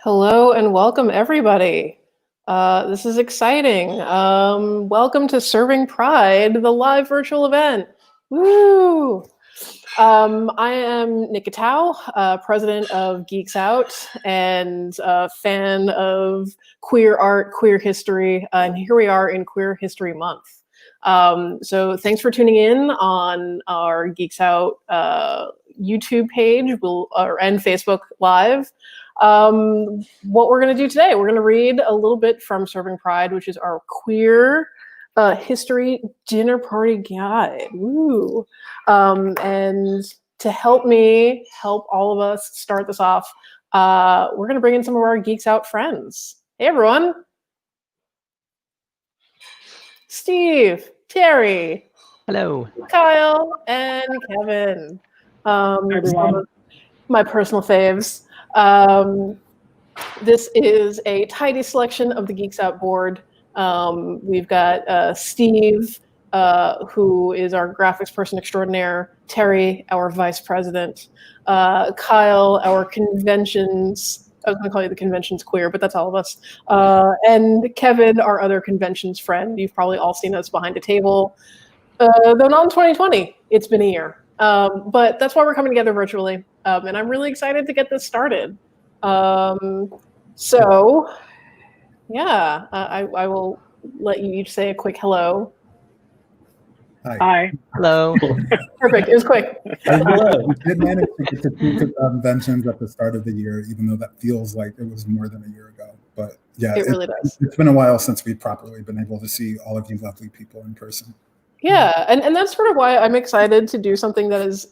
Hello and welcome, everybody. This is exciting. Welcome to Serving Pride, the live virtual event. Woo! I am Nika Tao, president of Geeks Out and a fan of queer art, queer history, and here we are in Queer History Month. So thanks for tuning in on our Geeks Out YouTube page and Facebook Live. What we're going to do today, we're going to read a little bit from Serving Pride, which is our queer history dinner party guide. Woo! And to help all of us start this off, we're going to bring in some of our Geeks Out friends. Hey, everyone. Steve, Terry. Hello. Kyle, and Kevin. Some of my personal faves. This is a tidy selection of the Geeks Out board. We've got Steve, who is our graphics person extraordinaire, Terry, our vice president, Kyle, our conventions, I was going to call you the conventions queer, but that's all of us, and Kevin, our other conventions friend. You've probably all seen us behind a table, though not in 2020. It's been a year. But that's why we're coming together virtually. And I'm really excited to get this started. So, yeah, I will let you each say a quick hello. Hi. Hello. Perfect. It was quick. We did manage to get to two conventions at the start of the year, even though that feels like it was more than a year ago. But yeah, it really does. It's been a while since we've properly been able to see all of you lovely people in person. Yeah, and that's sort of why I'm excited to do something that is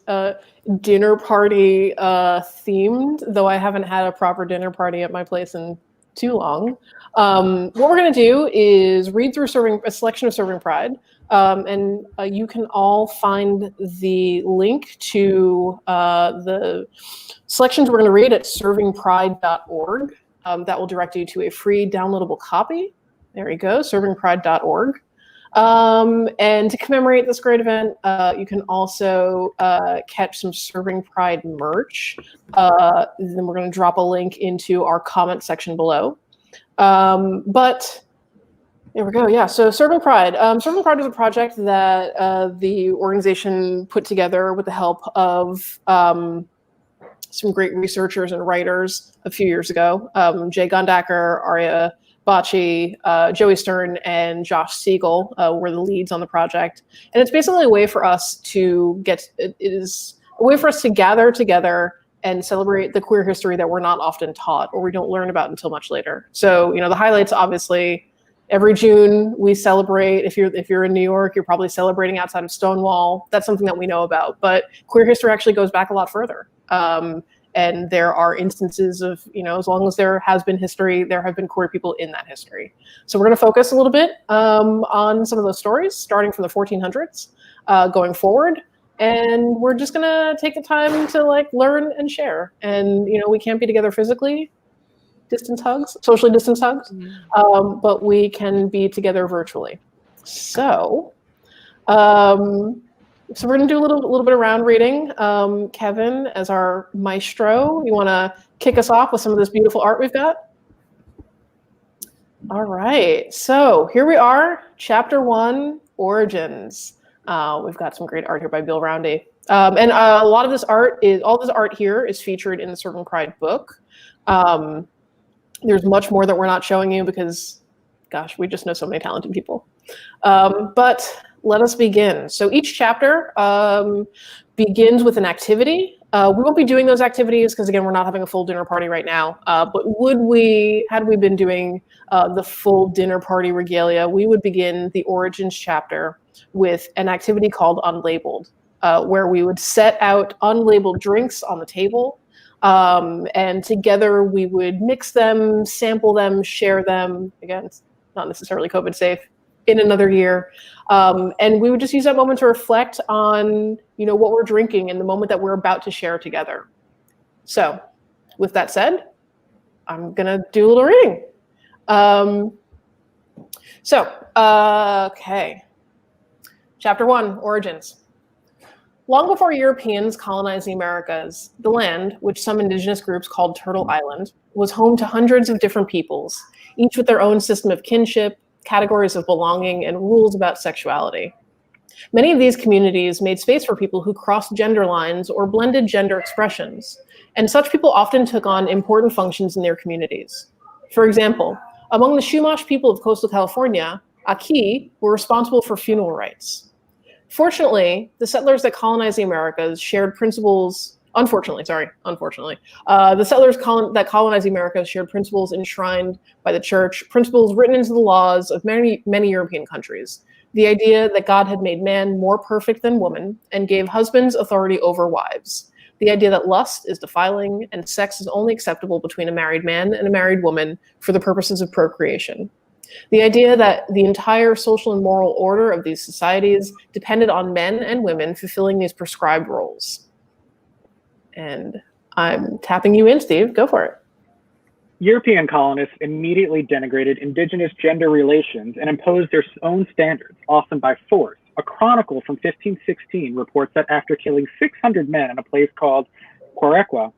dinner party themed, though I haven't had a proper dinner party at my place in too long. What we're going to do is read through a selection of Serving Pride, and you can all find the link to the selections we're going to read at servingpride.org. That will direct you to a free downloadable copy. There you go, servingpride.org. And to commemorate this great event, you can also catch some Serving Pride merch. Then we're going to drop a link into our comment section below. But there we go. Yeah. So Serving Pride. Serving Pride is a project that the organization put together with the help of some great researchers and writers a few years ago. Jay Gondacker, Aria Bocci, Joey Stern, and Josh Siegel were the leads on the project. And it's basically a way for us to gather together and celebrate the queer history that we're not often taught or we don't learn about until much later. So, the highlights, obviously, every June we celebrate. If you're in New York, you're probably celebrating outside of Stonewall. That's something that we know about. But queer history actually goes back a lot further. And there are instances of, as long as there has been history, there have been queer people in that history. So we're going to focus a little bit on some of those stories, starting from the 1400s, going forward. And we're just going to take the time to learn and share. And, we can't be together physically, socially distance hugs, but we can be together virtually. So, we're going to do a little bit of round reading. Kevin, as our maestro, you want to kick us off with some of this beautiful art we've got? All right. So here we are, Chapter 1, Origins. We've got some great art here by Bill Roundy. And a lot of this art here is featured in the Serving Pride book. There's much more that we're not showing you because, gosh, we just know so many talented people. But let us begin. So each chapter begins with an activity. We won't be doing those activities because, again, we're not having a full dinner party right now. But had we been doing the full dinner party regalia, we would begin the Origins chapter with an activity called Unlabeled, where we would set out unlabeled drinks on the table. And together we would mix them, sample them, share them. Again, it's not necessarily COVID safe. In another year. And we would just use that moment to reflect on, what we're drinking in the moment that we're about to share together. So with that said, I'm going to do a little reading. Okay. Chapter 1, Origins. Long before Europeans colonized the Americas, the land, which some indigenous groups called Turtle Island, was home to hundreds of different peoples, each with their own system of kinship, categories of belonging, and rules about sexuality. Many of these communities made space for people who crossed gender lines or blended gender expressions, and such people often took on important functions in their communities. For example, among the Chumash people of coastal California, Aki were responsible for funeral rites. Fortunately, the settlers that colonized the Americas shared principles. Unfortunately, the settlers that colonized the Americas shared principles enshrined by the church, principles written into the laws of many European countries. The idea that God had made man more perfect than woman and gave husbands authority over wives. The idea that lust is defiling and sex is only acceptable between a married man and a married woman for the purposes of procreation. The idea that the entire social and moral order of these societies depended on men and women fulfilling these prescribed roles. And I'm tapping you in, Steve. Go for it. European colonists immediately denigrated indigenous gender relations and imposed their own standards, often by force. A chronicle from 1516 reports that after killing 600 men in a place called Querequa,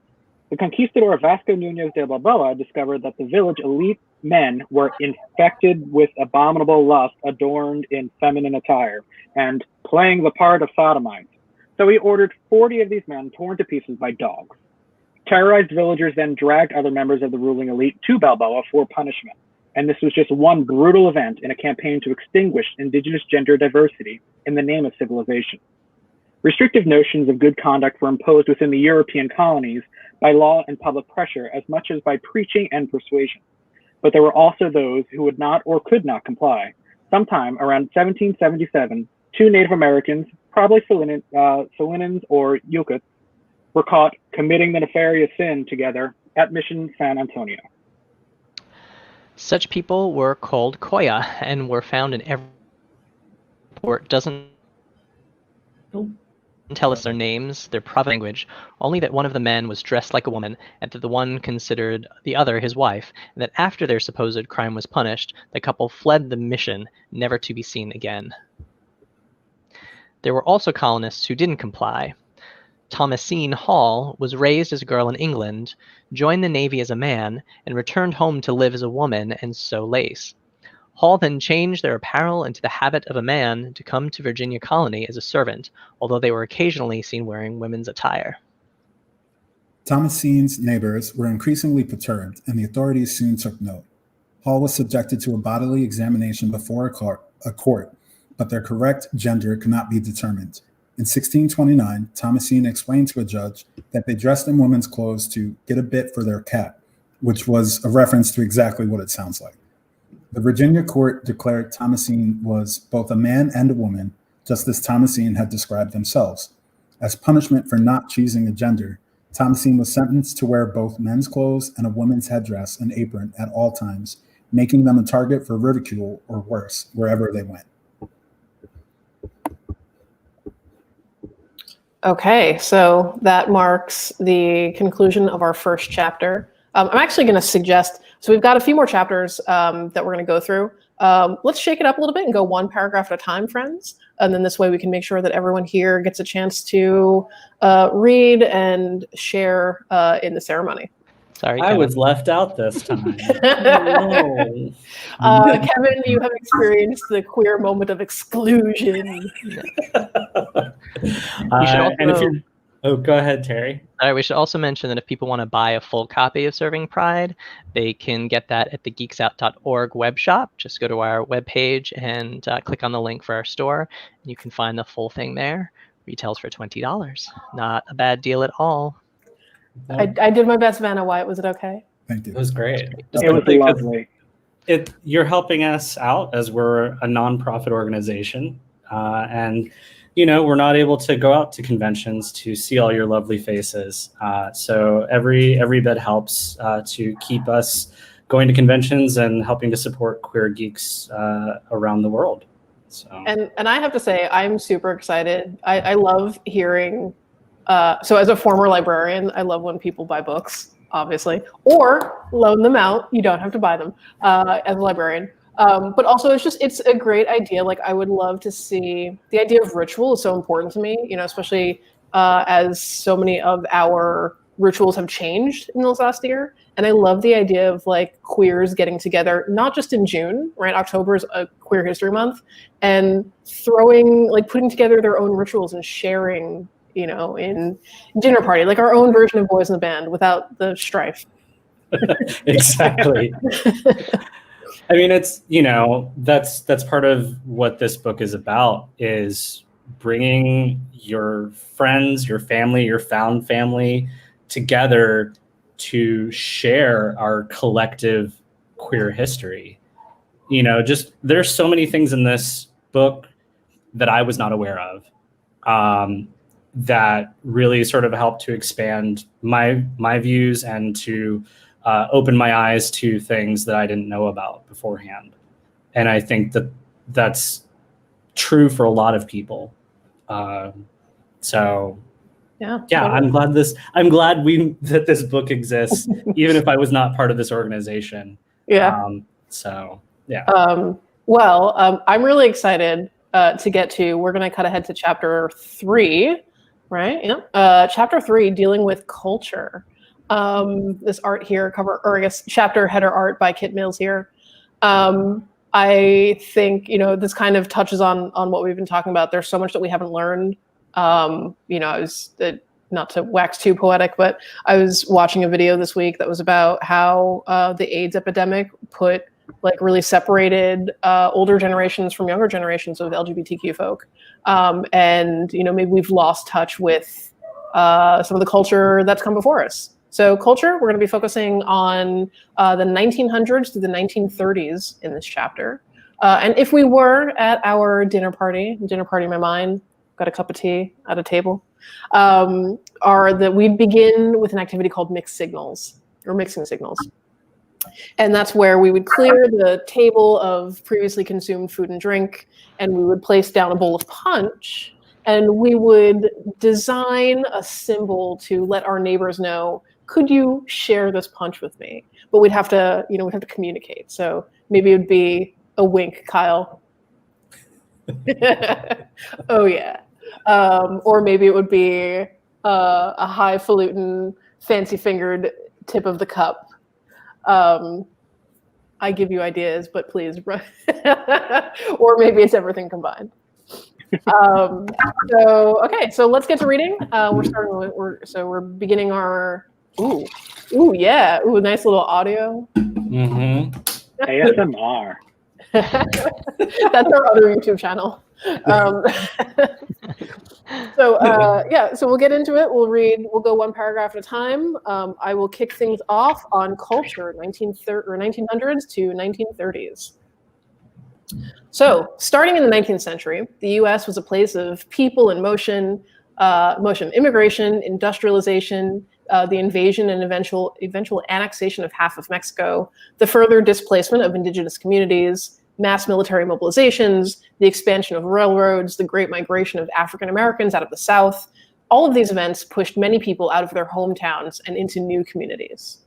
the conquistador Vasco Núñez de Balboa discovered that the village elite men were infected with abominable lust, adorned in feminine attire, and playing the part of sodomites. So he ordered 40 of these men torn to pieces by dogs. Terrorized villagers then dragged other members of the ruling elite to Balboa for punishment. And this was just one brutal event in a campaign to extinguish indigenous gender diversity in the name of civilization. Restrictive notions of good conduct were imposed within the European colonies by law and public pressure as much as by preaching and persuasion. But there were also those who would not or could not comply. Sometime around 1777, 2 Native Americans, probably Solinans or Yukuts, were caught committing the nefarious sin together at Mission San Antonio. Such people were called Koya and were found in every port. Doesn't tell us their names, their province language, only that one of the men was dressed like a woman and that the one considered the other his wife, and that after their supposed crime was punished, the couple fled the mission, never to be seen again. There were also colonists who didn't comply. Thomasine Hall was raised as a girl in England, joined the Navy as a man, and returned home to live as a woman and sew lace. Hall then changed their apparel into the habit of a man to come to Virginia colony as a servant, although they were occasionally seen wearing women's attire. Thomasine's neighbors were increasingly perturbed, and the authorities soon took note. Hall was subjected to a bodily examination before a court, but their correct gender could not be determined. In 1629, Thomasine explained to a judge that they dressed in women's clothes to get a bit for their cat, which was a reference to exactly what it sounds like. The Virginia court declared Thomasine was both a man and a woman, just as Thomasine had described themselves. As punishment for not choosing a gender, Thomasine was sentenced to wear both men's clothes and a woman's headdress and apron at all times, making them a target for ridicule or worse, wherever they went. Okay, so that marks the conclusion of our first chapter. I'm actually going to suggest, so we've got a few more chapters that we're going to go through. Let's shake it up a little bit and go one paragraph at a time, friends. And then this way we can make sure that everyone here gets a chance to read and share in the ceremony. Sorry, I was left out this time. No. Kevin, you have experienced the queer moment of exclusion. Go ahead, Terry. All right, we should also mention that if people want to buy a full copy of Serving Pride, they can get that at the geeksout.org web shop. Just go to our webpage and click on the link for our store. You can find the full thing there. Retails for $20. Not a bad deal at all. I did my best, Vanna White. Was it okay? Thank you. It was great. It was lovely. You're helping us out as we're a nonprofit organization. And, we're not able to go out to conventions to see all your lovely faces. So every bit helps to keep us going to conventions and helping to support queer geeks around the world. So. And I have to say, I'm super excited. I love hearing. So as a former librarian, I love when people buy books, obviously, or loan them out. You don't have to buy them as a librarian. But also it's a great idea. Like I would love to see, the idea of ritual is so important to me, especially as so many of our rituals have changed in this last year. And I love the idea of like queers getting together, not just in June, right? October is a queer history month, and putting together their own rituals and sharing, in dinner party, like our own version of Boys in the Band without the strife. Exactly. I mean, it's, that's part of what this book is about, is bringing your friends, your family, your found family together to share our collective queer history. Just there's so many things in this book that I was not aware of, that really sort of helped to expand my views and to open my eyes to things that I didn't know about beforehand. And I think that that's true for a lot of people. So yeah, I'm glad that this book exists, even if I was not part of this organization. Yeah. So yeah. I'm really excited to get to. We're going to cut ahead to chapter 3, right? Yeah. Chapter 3, dealing with culture. This art here, chapter header art by Kit Mills here. I think, this kind of touches on what we've been talking about. There's so much that we haven't learned. I was, not to wax too poetic, but I was watching a video this week that was about how the AIDS epidemic really separated older generations from younger generations of LGBTQ folk. And, maybe we've lost touch with some of the culture that's come before us. So culture, we're going to be focusing on the 1900s to the 1930s in this chapter. And if we were at our dinner party in my mind, got a cup of tea at a table, we'd begin with an activity called mixing signals. And that's where we would clear the table of previously consumed food and drink, and we would place down a bowl of punch, and we would design a symbol to let our neighbors know, could you share this punch with me? But we'd have to communicate. So maybe it would be a wink, Kyle. Oh yeah. Or maybe it would be a highfalutin, fancy-fingered tip of the cup. I give you ideas, but please. Or maybe it's everything combined. So let's get to reading. We're beginning our. Nice little audio. Mm-hmm. ASMR. That's our other YouTube channel. So we'll get into it. We'll go one paragraph at a time. I will kick things off on culture, 1900s to 1930s. So starting in the 19th century, the US was a place of people in motion, immigration, industrialization, the invasion and eventual annexation of half of Mexico, the further displacement of indigenous communities, mass military mobilizations, the expansion of railroads, the great migration of African Americans out of the South. All of these events pushed many people out of their hometowns and into new communities.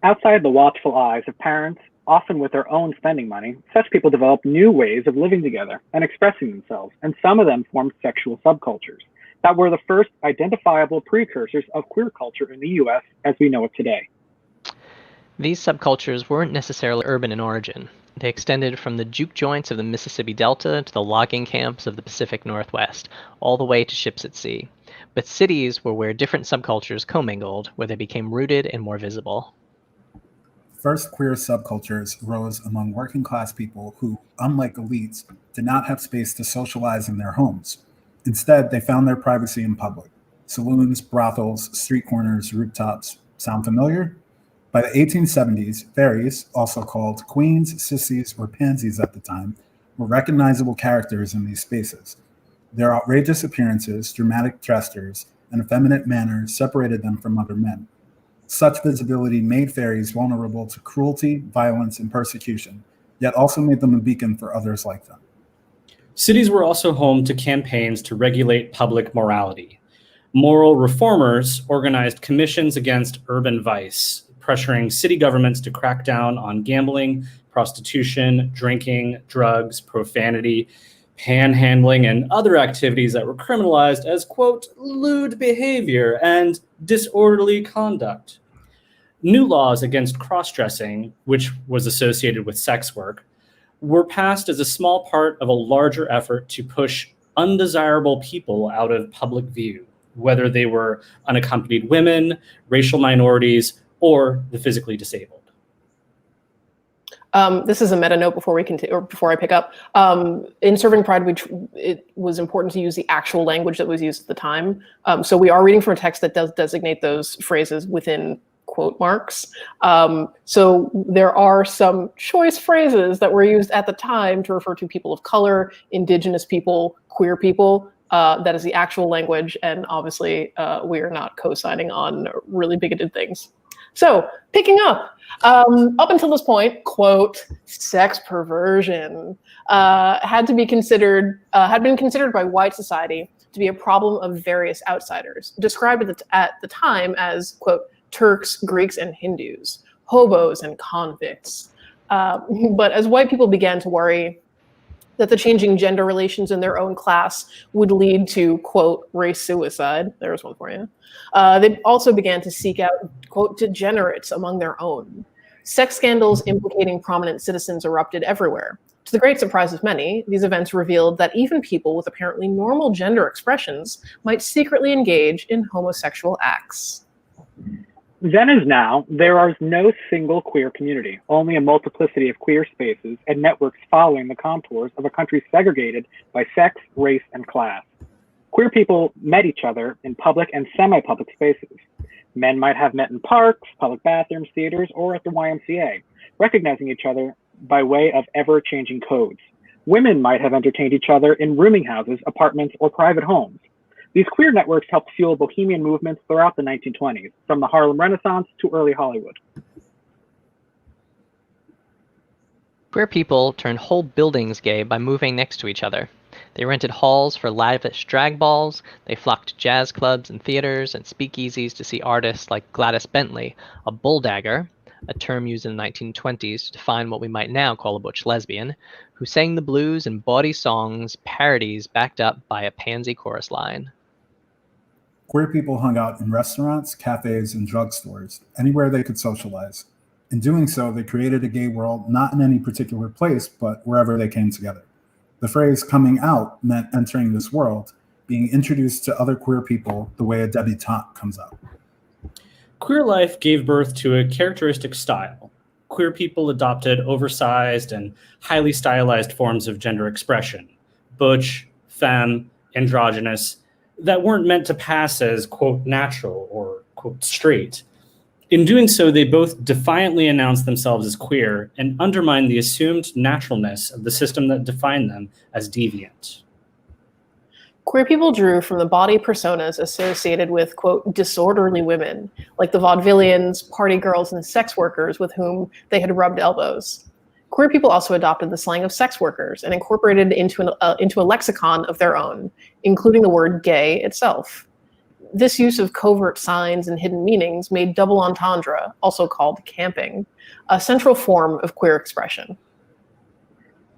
Outside the watchful eyes of parents, often with their own spending money, such people developed new ways of living together and expressing themselves, and some of them formed sexual subcultures that were the first identifiable precursors of queer culture in the US as we know it today. These subcultures weren't necessarily urban in origin. They extended from the juke joints of the Mississippi Delta to the logging camps of the Pacific Northwest, all the way to ships at sea. But cities were where different subcultures commingled, where they became rooted and more visible. First, queer subcultures rose among working class people who, unlike elites, did not have space to socialize in their homes. Instead, they found their privacy in public. Saloons, brothels, street corners, rooftops. Sound familiar? By the 1870s, fairies, also called queens, sissies, or pansies at the time, were recognizable characters in these spaces. Their outrageous appearances, dramatic gestures, and effeminate manners separated them from other men. Such visibility made fairies vulnerable to cruelty, violence, and persecution, yet also made them a beacon for others like them. Cities were also home to campaigns to regulate public morality. Moral reformers organized commissions against urban vice, pressuring city governments to crack down on gambling, prostitution, drinking, drugs, profanity, panhandling, and other activities that were criminalized as, quote, lewd behavior and disorderly conduct. New laws against cross-dressing, which was associated with sex work, were passed as a small part of a larger effort to push undesirable people out of public view, whether they were unaccompanied women, racial minorities, or the physically disabled. This is a meta note before we continue, or before I pick up. In serving Pride, it was important to use the actual language that was used at the time. So we are reading from a text that does designate those phrases within quote marks. So there are some choice phrases that were used at the time to refer to people of color, indigenous people, queer people. That is the actual language, and obviously we are not co-signing on really bigoted things. So picking up until this point, quote, sex perversion had been considered by white society to be a problem of various outsiders, described at the time as, quote, Turks, Greeks, and Hindus, hobos and convicts. But as white people began to worry that the changing gender relations in their own class would lead to, quote, race suicide, there's one for you, they also began to seek out, quote, degenerates among their own. Sex scandals implicating prominent citizens erupted everywhere. To the great surprise of many, these events revealed that even people with apparently normal gender expressions might secretly engage in homosexual acts. Then as now, there is no single queer community, only a multiplicity of queer spaces and networks following the contours of a country segregated by sex, race, and class. Queer people met each other in public and semi-public spaces. Men might have met in parks, public bathrooms, theaters, or at the YMCA, recognizing each other by way of ever-changing codes. Women might have entertained each other in rooming houses, apartments, or private homes. These queer networks helped fuel bohemian movements throughout the 1920s, from the Harlem Renaissance to early Hollywood. Queer people turned whole buildings gay by moving next to each other. They rented halls for lavish drag balls, they flocked to jazz clubs and theaters and speakeasies to see artists like Gladys Bentley, a bulldagger, a term used in the 1920s to define what we might now call a butch lesbian, who sang the blues and bawdy songs, parodies backed up by a pansy chorus line. Queer people hung out in restaurants, cafes, and drugstores, anywhere they could socialize. In doing so, they created a gay world not in any particular place, but wherever they came together. The phrase coming out meant entering this world, being introduced to other queer people the way a debutante comes out. Queer life gave birth to a characteristic style. Queer people adopted oversized and highly stylized forms of gender expression, butch, femme, androgynous, that weren't meant to pass as, quote, natural or, quote, straight. In doing so, they both defiantly announced themselves as queer and undermined the assumed naturalness of the system that defined them as deviant. Queer people drew from the body personas associated with, quote, disorderly women, like the vaudevillians, party girls, and sex workers with whom they had rubbed elbows. Queer people also adopted the slang of sex workers and incorporated it into a lexicon of their own, including the word gay itself. This use of covert signs and hidden meanings made double entendre, also called camping, a central form of queer expression.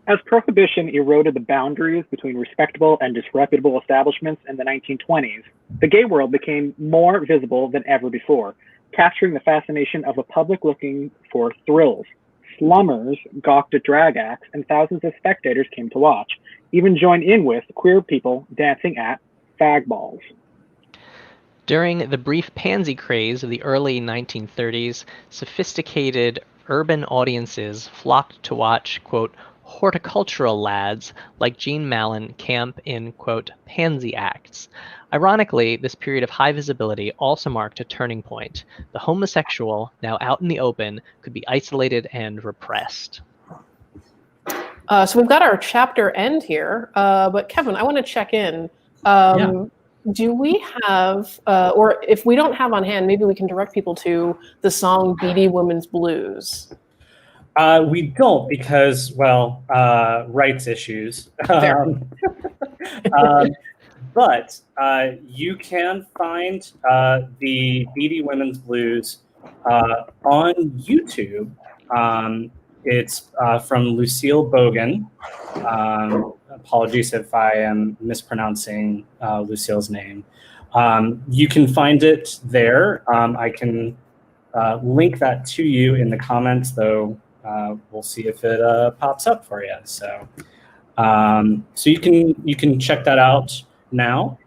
As prohibition eroded the boundaries between respectable and disreputable establishments in the 1920s, the gay world became more visible than ever before, capturing the fascination of a public looking for thrills. Slummers gawked at drag acts, and thousands of spectators came to watch, even joined in with queer people dancing at fag balls. During the brief pansy craze of the early 1930s, sophisticated urban audiences flocked to watch, quote, horticultural lads like Gene Mallon camp in, quote, pansy acts. Ironically, this period of high visibility also marked a turning point. The homosexual, now out in the open, could be isolated and repressed. So we've got our chapter end here, but Kevin, I want to check in. Do we have, or if we don't have on hand, maybe we can direct people to the song Beady Woman's Blues. We don't because, well, rights issues. But you can find the Beady Women's Blues on YouTube. It's from Lucille Bogan. Apologies if I am mispronouncing Lucille's name. You can find it there. I can link that to you in the comments, though. We'll see if it pops up for you. So you can check that out now,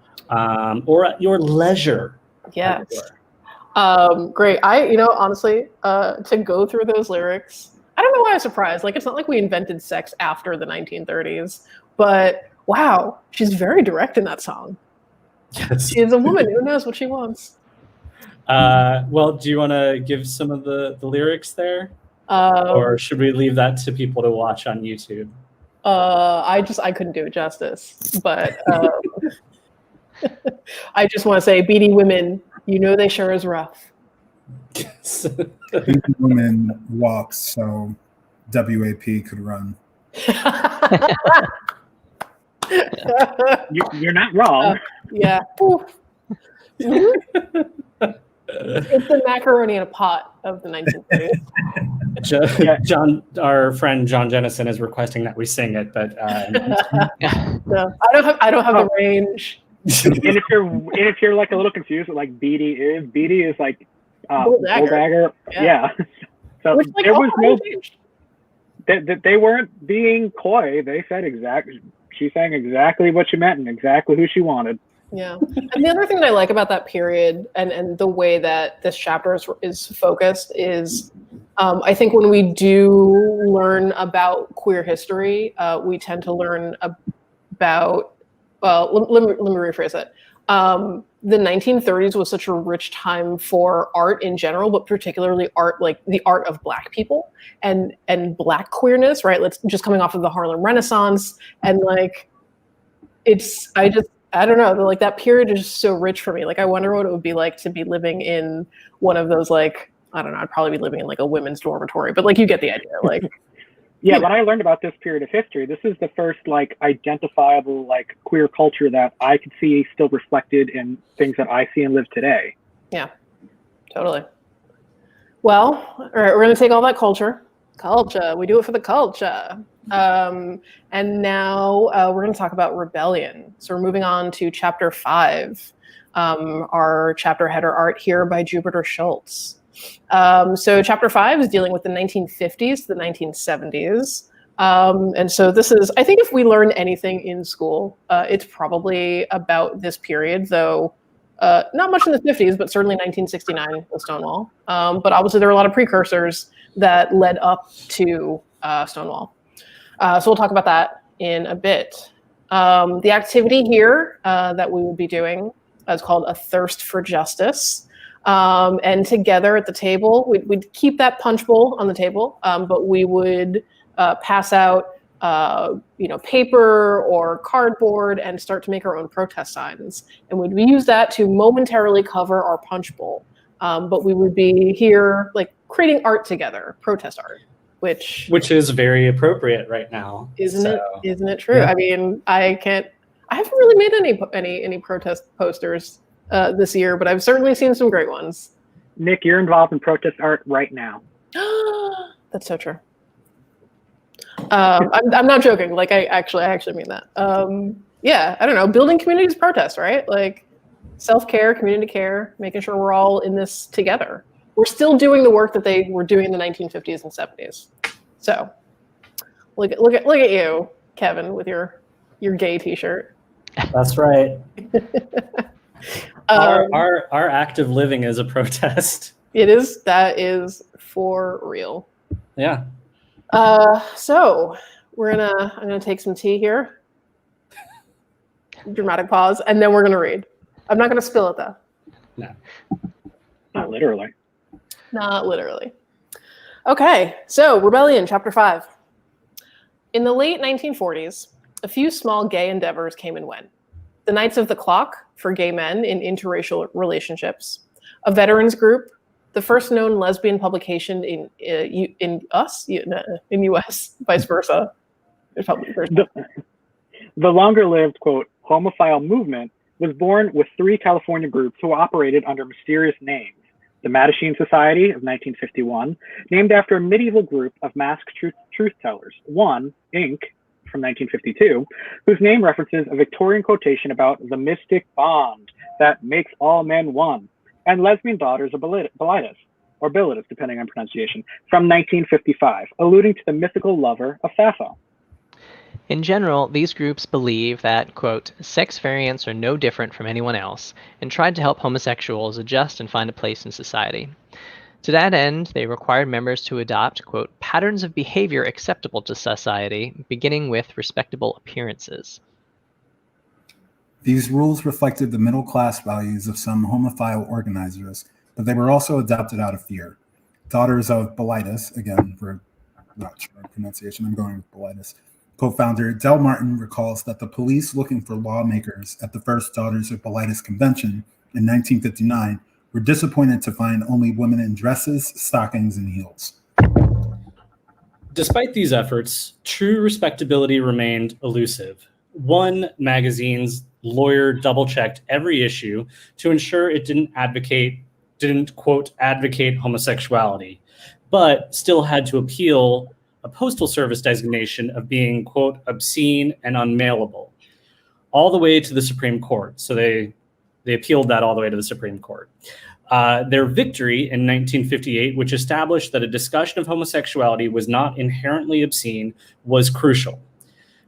or at your leisure. Yes. Great. Honestly, to go through those lyrics, I don't know why I'm surprised. Like, it's not like we invented sex after the 1930s, but wow, she's very direct in that song. Yes. She's a woman who knows what she wants. Well, do you want to give some of the lyrics there? Or should we leave that to people to watch on YouTube? I couldn't do it justice, but I just want to say, beady women, you know they sure is rough. Yes. Beady woman walks so WAP could run. You're not wrong. Yeah. It's the macaroni in a pot of the 1930s. John, our friend John Jennison is requesting that we sing it, but no, I don't have the range. And if you're like a little confused with like beady is like Bull dagger. Yeah. So Which, like, there was no changed. they weren't being coy. They said she's saying exactly what she meant and exactly who she wanted. Yeah. And the other thing that I like about that period and the way that this chapter is focused is I think when we do learn about queer history, we tend to learn about, well, let me rephrase it. The 1930s was such a rich time for art in general, but particularly art, like the art of Black people and Black queerness, right? Let's just coming off of the Harlem Renaissance. And like, I don't know, like that period is just so rich for me. Like, I wonder what it would be like to be living in one of those, like, I don't know, I'd probably be living in like a women's dormitory, but like, you get the idea. Like, yeah, when I learned about this period of history, this is the first like identifiable like queer culture that I could see still reflected in things that I see and live today. Yeah, totally. Well, all right, we're gonna take all that culture. We do it for the culture. And now we're going to talk about rebellion. So we're moving on to chapter 5. Our chapter header art here by Jupiter Schultz. So chapter 5 is dealing with the 1950s to the 1970s. And so this is, I think if we learn anything in school, it's probably about this period, though not much in the 50s, but certainly 1969 with Stonewall. But obviously there were a lot of precursors that led up to Stonewall. So we'll talk about that in a bit. The activity here that we will be doing is called A Thirst for Justice. And together at the table, we'd keep that punch bowl on the table, but we would pass out paper or cardboard and start to make our own protest signs. And we'd use that to momentarily cover our punch bowl. But we would be here like creating art together, protest art. Which is very appropriate right now. Isn't it true? Yeah. I mean, I haven't really made any protest posters this year, but I've certainly seen some great ones. Nick, you're involved in protest art right now. That's so true. I'm not joking. Like I actually mean that. Yeah, I don't know. Building communities protest, right? Like self-care, community care, making sure we're all in this together. We're still doing the work that they were doing in the 1950s and 70s. So look at you, Kevin, with your gay T-shirt. That's right. Our active living is a protest. It is. That is for real. Yeah. So I'm gonna take some tea here. Dramatic pause, and then we're gonna read. I'm not gonna spill it though. No. Not literally. Not literally. Okay, so Rebellion, Chapter 5. In the late 1940s, a few small gay endeavors came and went. The Knights of the Clock for gay men in interracial relationships, a veterans group, the first known lesbian publication in US, vice versa. The longer-lived, quote, homophile movement was born with 3 California groups who operated under mysterious names. the Mattachine Society of 1951, named after a medieval group of masked truth tellers. One, Inc., from 1952, whose name references a Victorian quotation about the mystic bond that makes all men one, and Lesbian Daughters of Bilitis, or Bilitis, depending on pronunciation, from 1955, alluding to the mythical lover of Sappho. In general, these groups believe that, quote, sex variants are no different from anyone else, and tried to help homosexuals adjust and find a place in society. To that end, they required members to adopt, quote, patterns of behavior acceptable to society, beginning with respectable appearances. These rules reflected the middle-class values of some homophile organizers, but they were also adopted out of fear. Daughters of Bilitis, again, for not sure pronunciation, I'm going with Bilitis, co-founder Del Martin recalls that the police looking for lawmakers at the first Daughters of Bilitis convention in 1959 were disappointed to find only women in dresses, stockings, and heels. Despite these efforts, true respectability remained elusive. One magazine's lawyer double-checked every issue to ensure it didn't quote, advocate homosexuality, but still had to appeal a postal service designation of being, quote, obscene and unmailable, all the way to the Supreme Court. So they appealed that all the way to the Supreme Court. Their victory in 1958, which established that a discussion of homosexuality was not inherently obscene, was crucial.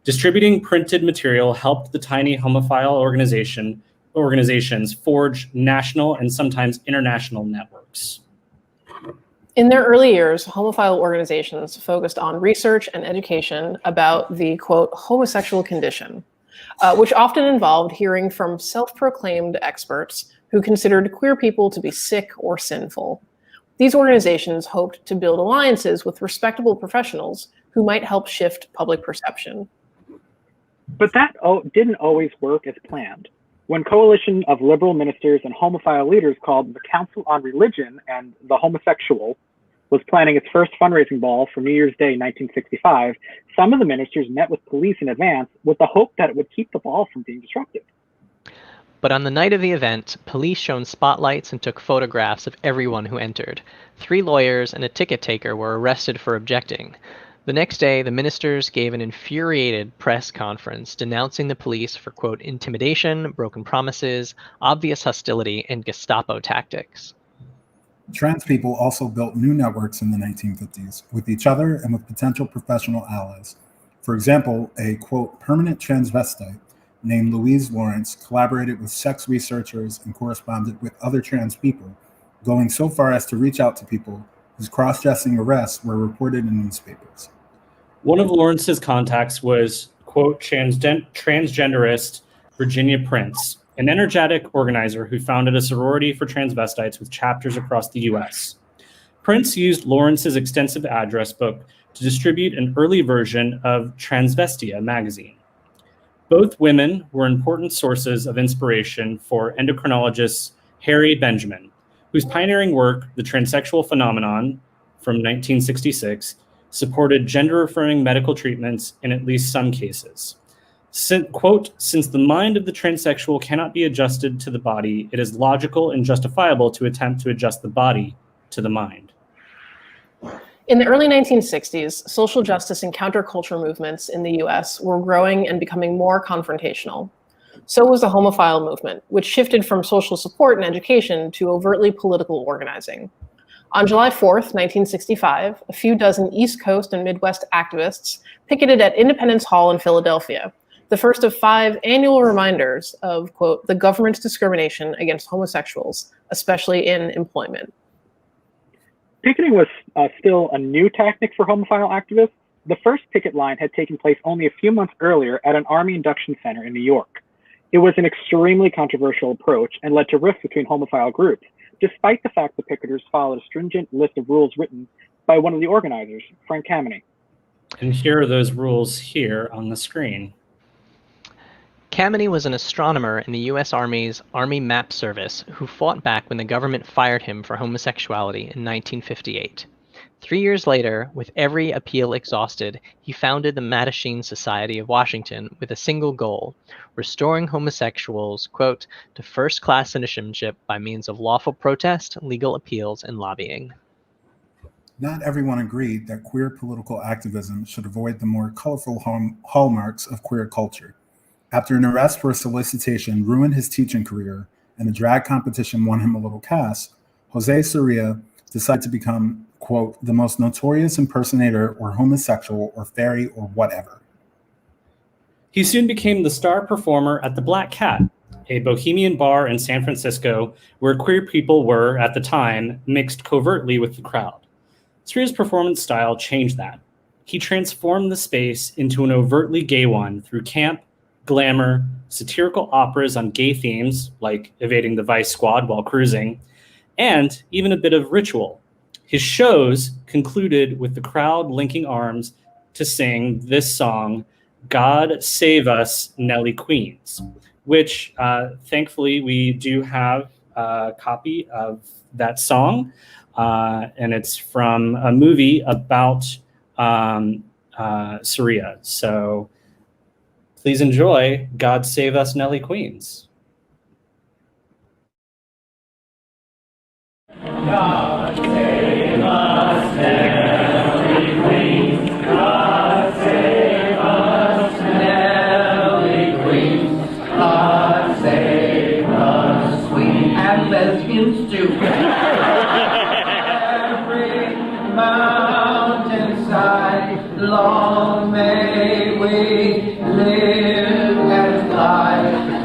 Distributing printed material helped the tiny homophile organizations forge national and sometimes international networks. In their early years, homophile organizations focused on research and education about the, quote, homosexual condition, which often involved hearing from self-proclaimed experts who considered queer people to be sick or sinful. These organizations hoped to build alliances with respectable professionals who might help shift public perception. But that didn't always work as planned. When a coalition of liberal ministers and homophile leaders called the Council on Religion and the Homosexual was planning its first fundraising ball for New Year's Day 1965, some of the ministers met with police in advance with the hope that it would keep the ball from being disrupted. But on the night of the event, police shone spotlights and took photographs of everyone who entered. 3 lawyers and a ticket taker were arrested for objecting. The next day, the ministers gave an infuriated press conference denouncing the police for, quote, intimidation, broken promises, obvious hostility, and Gestapo tactics. Trans people also built new networks in the 1950s with each other and with potential professional allies. For example, a, quote, permanent transvestite named Louise Lawrence collaborated with sex researchers and corresponded with other trans people, going so far as to reach out to people whose cross-dressing arrests were reported in newspapers. One of Lawrence's contacts was, quote, transgenderist Virginia Prince, an energetic organizer who founded a sorority for transvestites with chapters across the U.S. Prince used Lawrence's extensive address book to distribute an early version of Transvestia magazine. Both women were important sources of inspiration for endocrinologist Harry Benjamin, whose pioneering work, The Transsexual Phenomenon, from 1966, supported gender-affirming medical treatments in at least some cases. Quote, since the mind of the transsexual cannot be adjusted to the body, it is logical and justifiable to attempt to adjust the body to the mind. In the early 1960s, social justice and counterculture movements in the US were growing and becoming more confrontational. So was the homophile movement, which shifted from social support and education to overtly political organizing. On July 4th, 1965, a few dozen East Coast and Midwest activists picketed at Independence Hall in Philadelphia, the first of 5 annual reminders of, quote, the government's discrimination against homosexuals, especially in employment. Picketing was still a new tactic for homophile activists. The first picket line had taken place only a few months earlier at an Army induction center in New York. It was an extremely controversial approach and led to rifts between homophile groups, despite the fact the picketers followed a stringent list of rules written by one of the organizers, Frank Kameny. And here are those rules here on the screen. Kameny was an astronomer in the U.S. Army's Army Map Service who fought back when the government fired him for homosexuality in 1958. 3 years later, with every appeal exhausted, he founded the Mattachine Society of Washington with a single goal: restoring homosexuals, quote, to first-class citizenship by means of lawful protest, legal appeals, and lobbying. Not everyone agreed that queer political activism should avoid the more colorful hallmarks of queer culture. After an arrest for solicitation ruined his teaching career and a drag competition won him a little cash, Jose Soria decided to become, quote, the most notorious impersonator or homosexual or fairy or whatever. He soon became the star performer at the Black Cat, a bohemian bar in San Francisco where queer people were, at the time, mixed covertly with the crowd. Soria's performance style changed that. He transformed the space into an overtly gay one through camp, glamour, satirical operas on gay themes, like evading the Vice Squad while cruising, and even a bit of ritual. His shows concluded with the crowd linking arms to sing this song, God Save Us, Nelly Queens, which thankfully we do have a copy of that song. And it's from a movie about Soria. So please enjoy God Save Us, Nelly Queens. God save us, Nelly Queens. God save us, Nelly Queens. God save us, sweet and lesbians too. Every mountainside, long may we live and fly.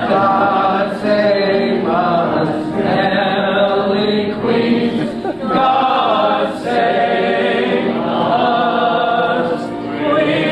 God save us, Nelly Queens. God save us, Queens.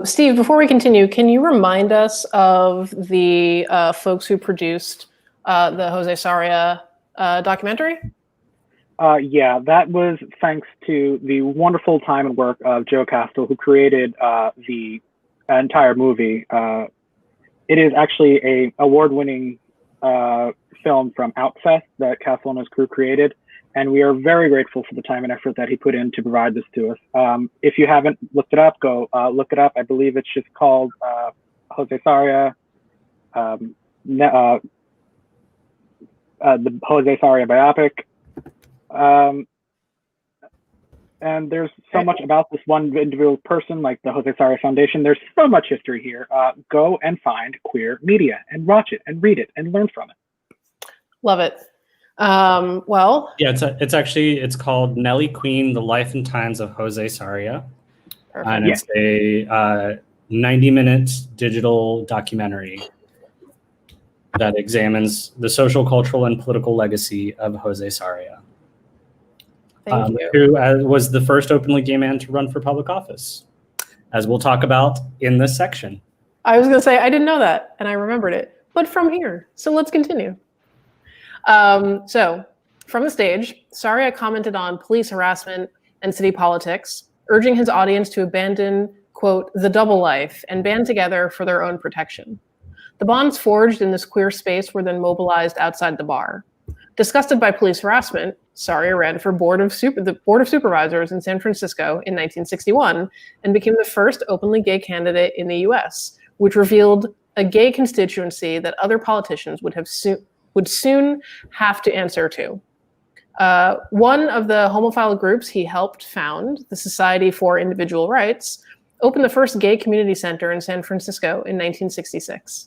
Steve, before we continue, can you remind us of the folks who produced the Jose Soria documentary? Yeah, that was thanks to the wonderful time and work of Joe Castle, who created the entire movie. It is actually an award-winning film from Outfest that Castle and his crew created, and we are very grateful for the time and effort that he put in to provide this to us. If you haven't looked it up, go look it up. I believe it's just called Jose Soria, the Jose Soria biopic. And there's so much about this one individual person, like the Jose Soria Foundation. There's so much history here. Go and find queer media and watch it and read it and learn from it. Love it. Well, yeah, it's called Nelly Queen: The Life and Times of Jose Soria, and it's a 90-minute digital documentary that examines the social, cultural, and political legacy of Jose Soria, who was the first openly gay man to run for public office, as we'll talk about in this section. I was going to say I didn't know that, and I remembered it, but from here. So let's continue. So, from the stage, Soria commented on police harassment and city politics, urging his audience to abandon, quote, the double life and band together for their own protection. The bonds forged in this queer space were then mobilized outside the bar. Disgusted by police harassment, Soria ran for the Board of Supervisors in San Francisco in 1961 and became the first openly gay candidate in the US, which revealed a gay constituency that other politicians would soon have to answer to. One of the homophile groups he helped found, the Society for Individual Rights, opened the first gay community center in San Francisco in 1966.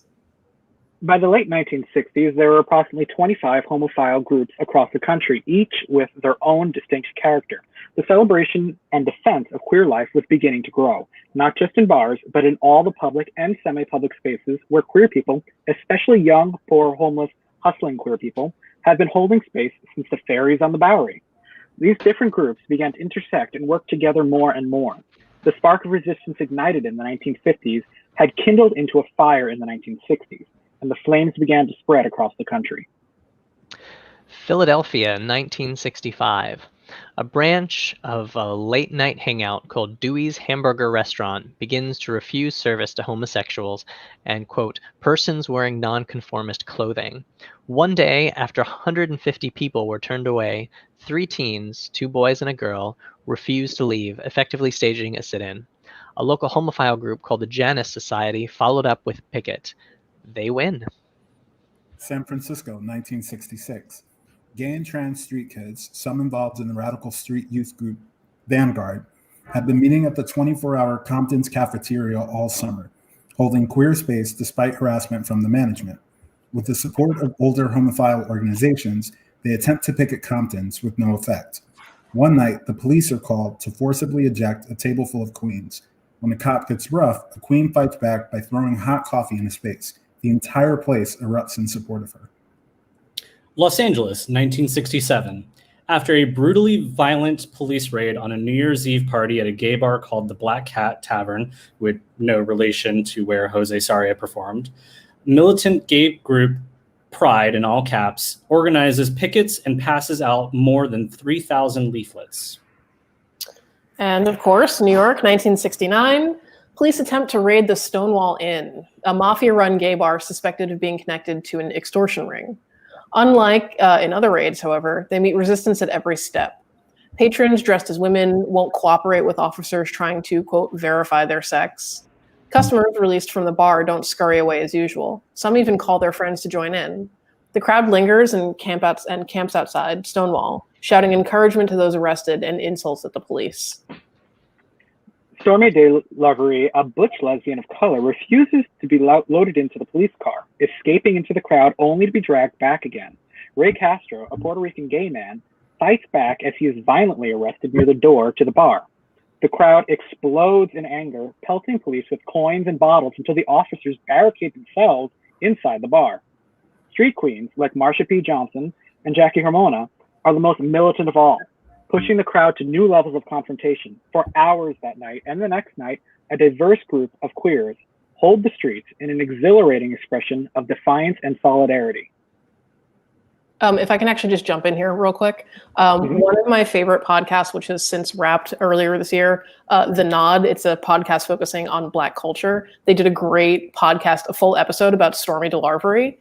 By the late 1960s, there were approximately 25 homophile groups across the country, each with their own distinct character. The celebration and defense of queer life was beginning to grow, not just in bars, but in all the public and semi-public spaces where queer people, especially young, poor, homeless, hustling queer people, have been holding space since the fairies on the Bowery. these different groups began to intersect and work together more and more. The spark of resistance ignited in the 1950s had kindled into a fire in the 1960s, and the flames began to spread across the country. Philadelphia, 1965. A branch of a late-night hangout called Dewey's Hamburger Restaurant begins to refuse service to homosexuals and, quote, persons wearing nonconformist clothing. One day, after 150 people were turned away, 3 teens, 2 boys and a girl, refused to leave, effectively staging a sit-in. A local homophile group called the Janus Society followed up with picket. They win. San Francisco, 1966. Gay and trans street kids, some involved in the radical street youth group Vanguard, had been meeting at the 24-hour Compton's cafeteria all summer, holding queer space despite harassment from the management. With the support of older homophile organizations, they attempt to picket Compton's with no effect. One night, the police are called to forcibly eject a table full of queens. When the cop gets rough, a queen fights back by throwing hot coffee in his face. The entire place erupts in support of her. Los Angeles, 1967. After a brutally violent police raid on a New Year's Eve party at a gay bar called the Black Cat Tavern, with no relation to where Jose Sarria performed, militant gay group Pride, in all caps, organizes pickets and passes out more than 3,000 leaflets. And of course, New York, 1969. Police attempt to raid the Stonewall Inn, a mafia-run gay bar suspected of being connected to an extortion ring. Unlike in other raids, however, they meet resistance at every step. Patrons dressed as women won't cooperate with officers trying to, quote, verify their sex. Customers released from the bar don't scurry away as usual. Some even call their friends to join in. The crowd lingers and camps outside Stonewall, shouting encouragement to those arrested and insults at the police. Stormy DeLavery, a butch lesbian of color, refuses to be loaded into the police car, escaping into the crowd only to be dragged back again. Ray Castro, a Puerto Rican gay man, fights back as he is violently arrested near the door to the bar. The crowd explodes in anger, pelting police with coins and bottles until the officers barricade themselves inside the bar. Street queens like Marsha P. Johnson and Jackie Hormona are the most militant of all, pushing the crowd to new levels of confrontation. For hours that night and the next night, a diverse group of queers hold the streets in an exhilarating expression of defiance and solidarity. If I can actually just jump in here real quick. One of my favorite podcasts, which has since wrapped earlier this year, The Nod, it's a podcast focusing on Black culture. They did a great podcast, a full episode about Stormy DeLavery.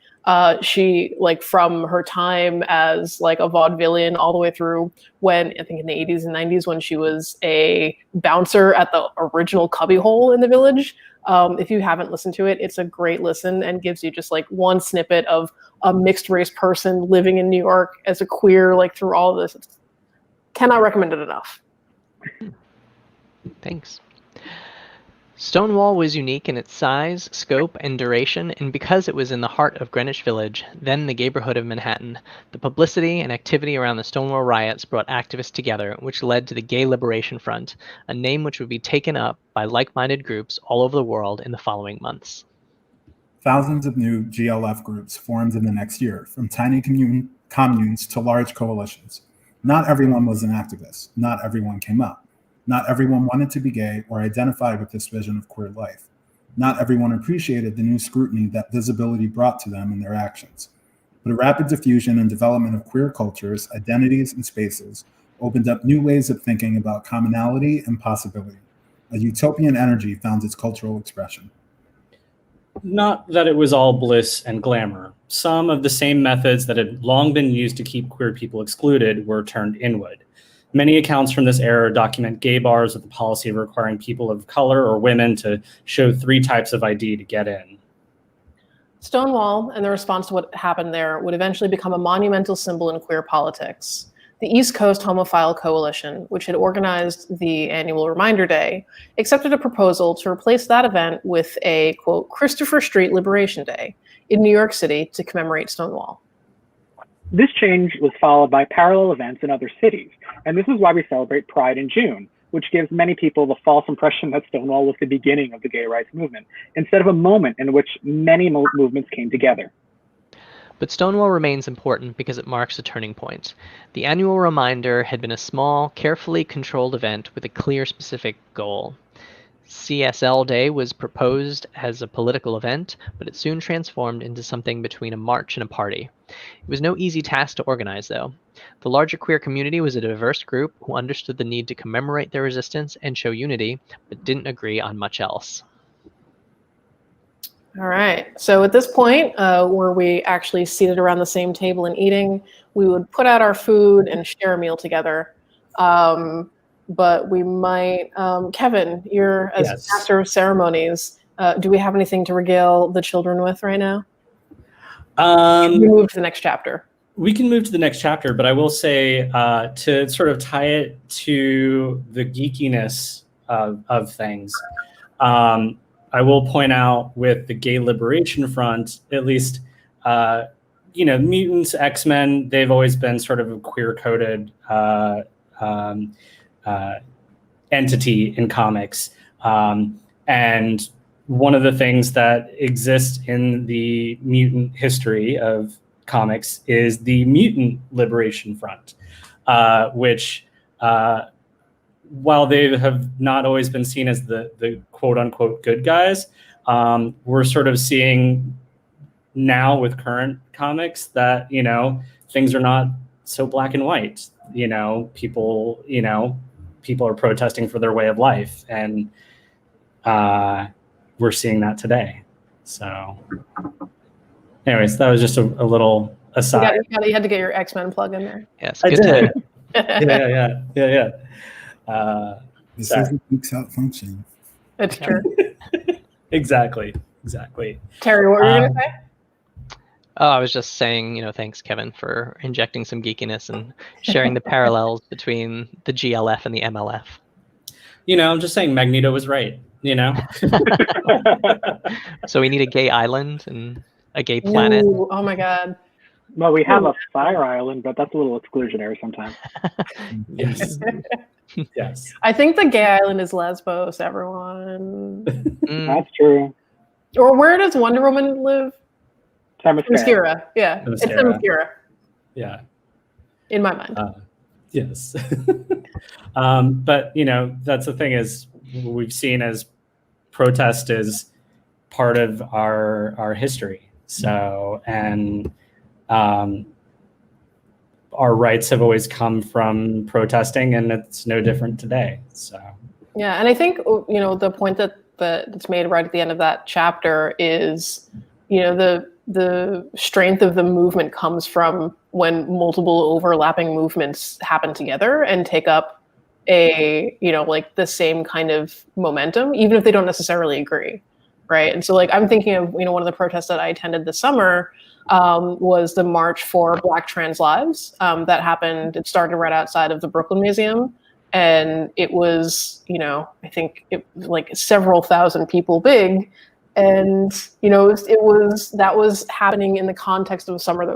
She, like, from her time as like a vaudevillian all the way through when, I think in the 80s and 90s, when she was a bouncer at the original cubbyhole in the Village. If you haven't listened to it, it's a great listen and gives you just like one snippet of a mixed race person living in New York as a queer, like through all of this. Cannot recommend it enough. Thanks. Stonewall was unique in its size, scope, and duration, and because it was in the heart of Greenwich Village, then the neighborhood of Manhattan, the publicity and activity around the Stonewall riots brought activists together, which led to the Gay Liberation Front, a name which would be taken up by like-minded groups all over the world in the following months. Thousands of new GLF groups formed in the next year, from tiny communes to large coalitions. Not everyone was an activist. Not everyone came up. Not everyone wanted to be gay or identify with this vision of queer life. Not everyone appreciated the new scrutiny that visibility brought to them in their actions. But a rapid diffusion and development of queer cultures, identities, and spaces opened up new ways of thinking about commonality and possibility. A utopian energy found its cultural expression. Not that it was all bliss and glamour. Some of the same methods that had long been used to keep queer people excluded were turned inward. Many accounts from this era document gay bars with the policy of requiring people of color or women to show 3 types of ID to get in. Stonewall and the response to what happened there would eventually become a monumental symbol in queer politics. The East Coast Homophile Coalition, which had organized the annual Reminder Day, accepted a proposal to replace that event with a, quote, Christopher Street Liberation Day in New York City to commemorate Stonewall. This change was followed by parallel events in other cities, and this is why we celebrate Pride in June, which gives many people the false impression that Stonewall was the beginning of the gay rights movement, instead of a moment in which many movements came together. But Stonewall remains important because it marks a turning point. The annual reminder had been a small, carefully controlled event with a clear, specific goal. CSL Day was proposed as a political event, but it soon transformed into something between a march and a party. It was no easy task to organize, though. The larger queer community was a diverse group who understood the need to commemorate their resistance and show unity, but didn't agree on much else. All right. So at this point, were we actually seated around the same table and eating, we would put out our food and share a meal together. But we might, Kevin, you're as Yes. master of ceremonies. Do we have anything to regale the children with right now? We move to the next chapter. We can move to the next chapter, but I will say to sort of tie it to the geekiness of things, I will point out with the Gay Liberation Front, at least, mutants, X-Men, they've always been sort of a queer-coded entity in comics. And one of the things that exists in the mutant history of comics is the Mutant Liberation Front, which, while they have not always been seen as the quote unquote good guys, we're sort of seeing now with current comics that, things are not so black and white. People are protesting for their way of life, and we're seeing that today. So anyways, that was just a little aside. You had to get your X-Men plug in there. Yes, I good did. time. Yeah. This Sorry. is the Geeks Out function. It's true. Exactly. Terry, what were you going to say? Oh, I was just saying, thanks, Kevin, for injecting some geekiness and sharing the parallels between the GLF and the MLF. I'm just saying Magneto was right, So we need a gay island and a gay planet. Ooh, oh my God. Well, we have a fire island, but that's a little exclusionary sometimes. Yes. Yes. I think the gay island is Lesbos, everyone. That's true. Or where does Wonder Woman live? Themyscira. Themyscira. Yeah, it's Themyscira. Yeah. In my mind. Yes. But, that's the thing is we've seen as protest is part of our history. So, and our rights have always come from protesting, and it's no different today. So, yeah, and I think, the point that's made right at the end of that chapter is, the strength of the movement comes from when multiple overlapping movements happen together and take up a, the same kind of momentum, even if they don't necessarily agree, right? And so, I'm thinking of, one of the protests that I attended this summer was the March for Black Trans Lives that happened. It started right outside of the Brooklyn Museum, and it was, I think it was like several thousand people big. And, that was happening in the context of a summer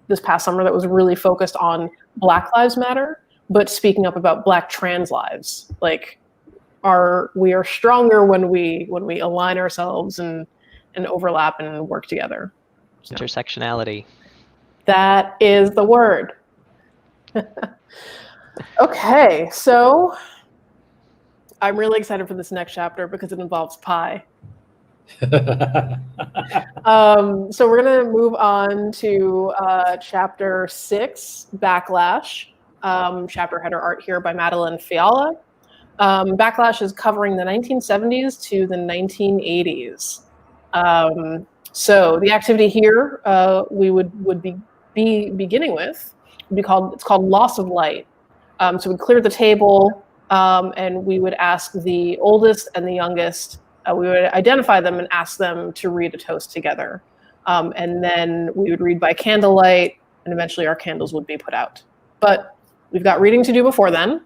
this past summer that was really focused on Black Lives Matter, but speaking up about Black trans lives. We are stronger when we align ourselves and overlap and work together. So, Intersectionality. that is the word. Okay, so I'm really excited for this next chapter because it involves pie. So we're going to move on to chapter 6, Backlash. Chapter header art here by Madeline Fiala. Backlash is covering the 1970s to the 1980s. So the activity here we would be beginning with it's called Loss of Light. So we'd clear the table and we would ask the oldest and the youngest. We would identify them and ask them to read a toast together. And then we would read by candlelight, and eventually our candles would be put out. But we've got reading to do before then.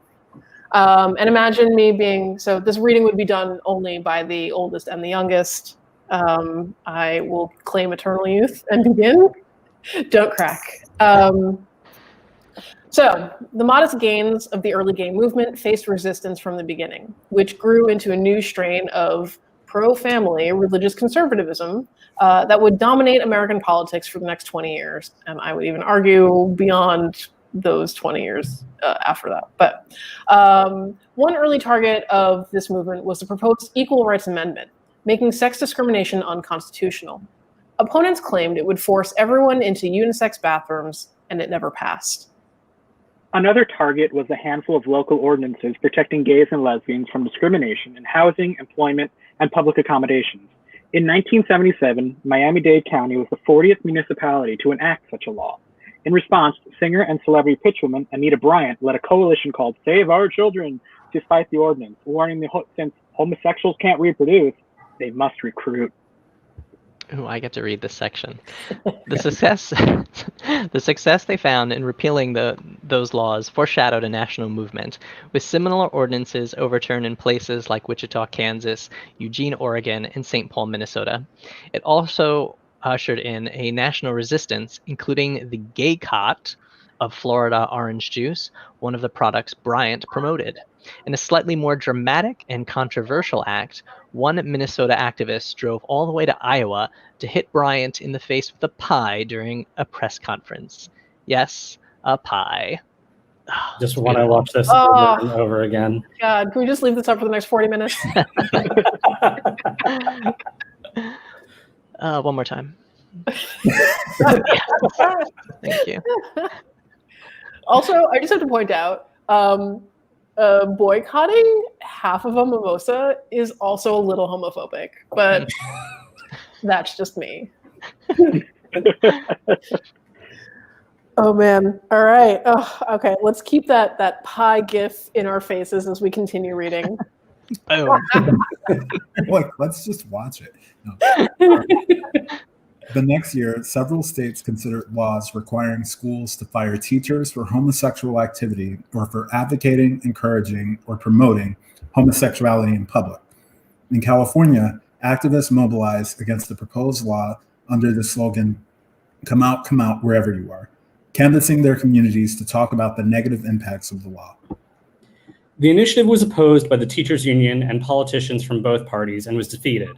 And imagine me so this reading would be done only by the oldest and the youngest. I will claim eternal youth and begin. Don't crack. So the modest gains of the early gay movement faced resistance from the beginning, which grew into a new strain of pro-family religious conservatism that would dominate American politics for the next 20 years. And I would even argue beyond those 20 years after that. But one early target of this movement was the proposed Equal Rights Amendment, making sex discrimination unconstitutional. Opponents claimed it would force everyone into unisex bathrooms, and it never passed. Another target was a handful of local ordinances protecting gays and lesbians from discrimination in housing, employment, and public accommodations. In 1977, Miami-Dade County was the 40th municipality to enact such a law. In response, singer and celebrity pitchwoman Anita Bryant led a coalition called Save Our Children to fight the ordinance, warning that since homosexuals can't reproduce, they must recruit. Ooh, I get to read this section. The success they found in repealing those laws foreshadowed a national movement, with similar ordinances overturned in places like Wichita, Kansas, Eugene, Oregon, and St. Paul, Minnesota. It also ushered in a national resistance, including the Gaycott of Florida orange juice, one of the products Bryant promoted. In a slightly more dramatic and controversial act, one Minnesota activist drove all the way to Iowa to hit Bryant in the face with a pie during a press conference. Yes, a pie. Oh, just want to watch this over and over again. God, can we just leave this up for the next 40 minutes? One more time. Thank you. Also, I just have to point out, boycotting half of a mimosa is also a little homophobic, but that's just me. Oh man. All right. Oh, okay. Let's keep that pie gif in our faces as we continue reading. Oh. Like, let's just watch it. No. The next year, several states considered laws requiring schools to fire teachers for homosexual activity or for advocating, encouraging, or promoting homosexuality in public. In California, activists mobilized against the proposed law under the slogan, come out wherever you are, canvassing their communities to talk about the negative impacts of the law. The initiative was opposed by the teachers' union and politicians from both parties and was defeated.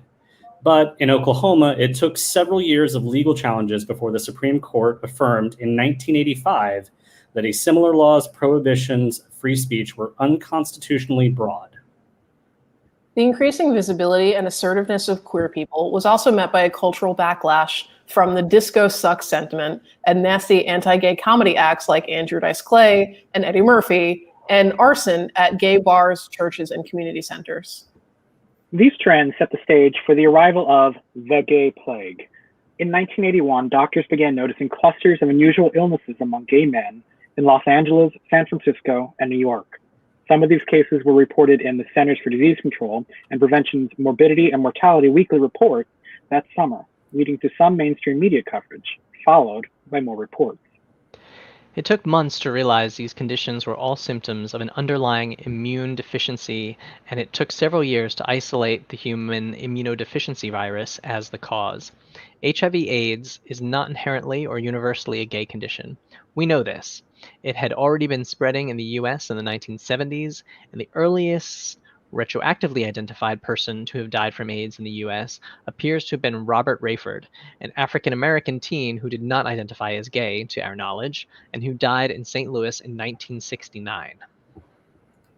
But in Oklahoma, it took several years of legal challenges before the Supreme Court affirmed in 1985 that a similar law's prohibitions of free speech were unconstitutionally broad. The increasing visibility and assertiveness of queer people was also met by a cultural backlash from the disco sucks sentiment and nasty anti-gay comedy acts like Andrew Dice Clay and Eddie Murphy, and arson at gay bars, churches, and community centers. These trends set the stage for the arrival of the gay plague. In 1981, doctors began noticing clusters of unusual illnesses among gay men in Los Angeles, San Francisco, and New York. Some of these cases were reported in the Centers for Disease Control and Prevention's Morbidity and Mortality Weekly Report that summer, leading to some mainstream media coverage, followed by more reports. It took months to realize these conditions were all symptoms of an underlying immune deficiency, and it took several years to isolate the human immunodeficiency virus as the cause. HIV/AIDS is not inherently or universally a gay condition. We know this. It had already been spreading in the US in the 1970s, and the earliest retroactively identified person to have died from AIDS in the US appears to have been Robert Rayford, an African-American teen who did not identify as gay, to our knowledge, and who died in St. Louis in 1969.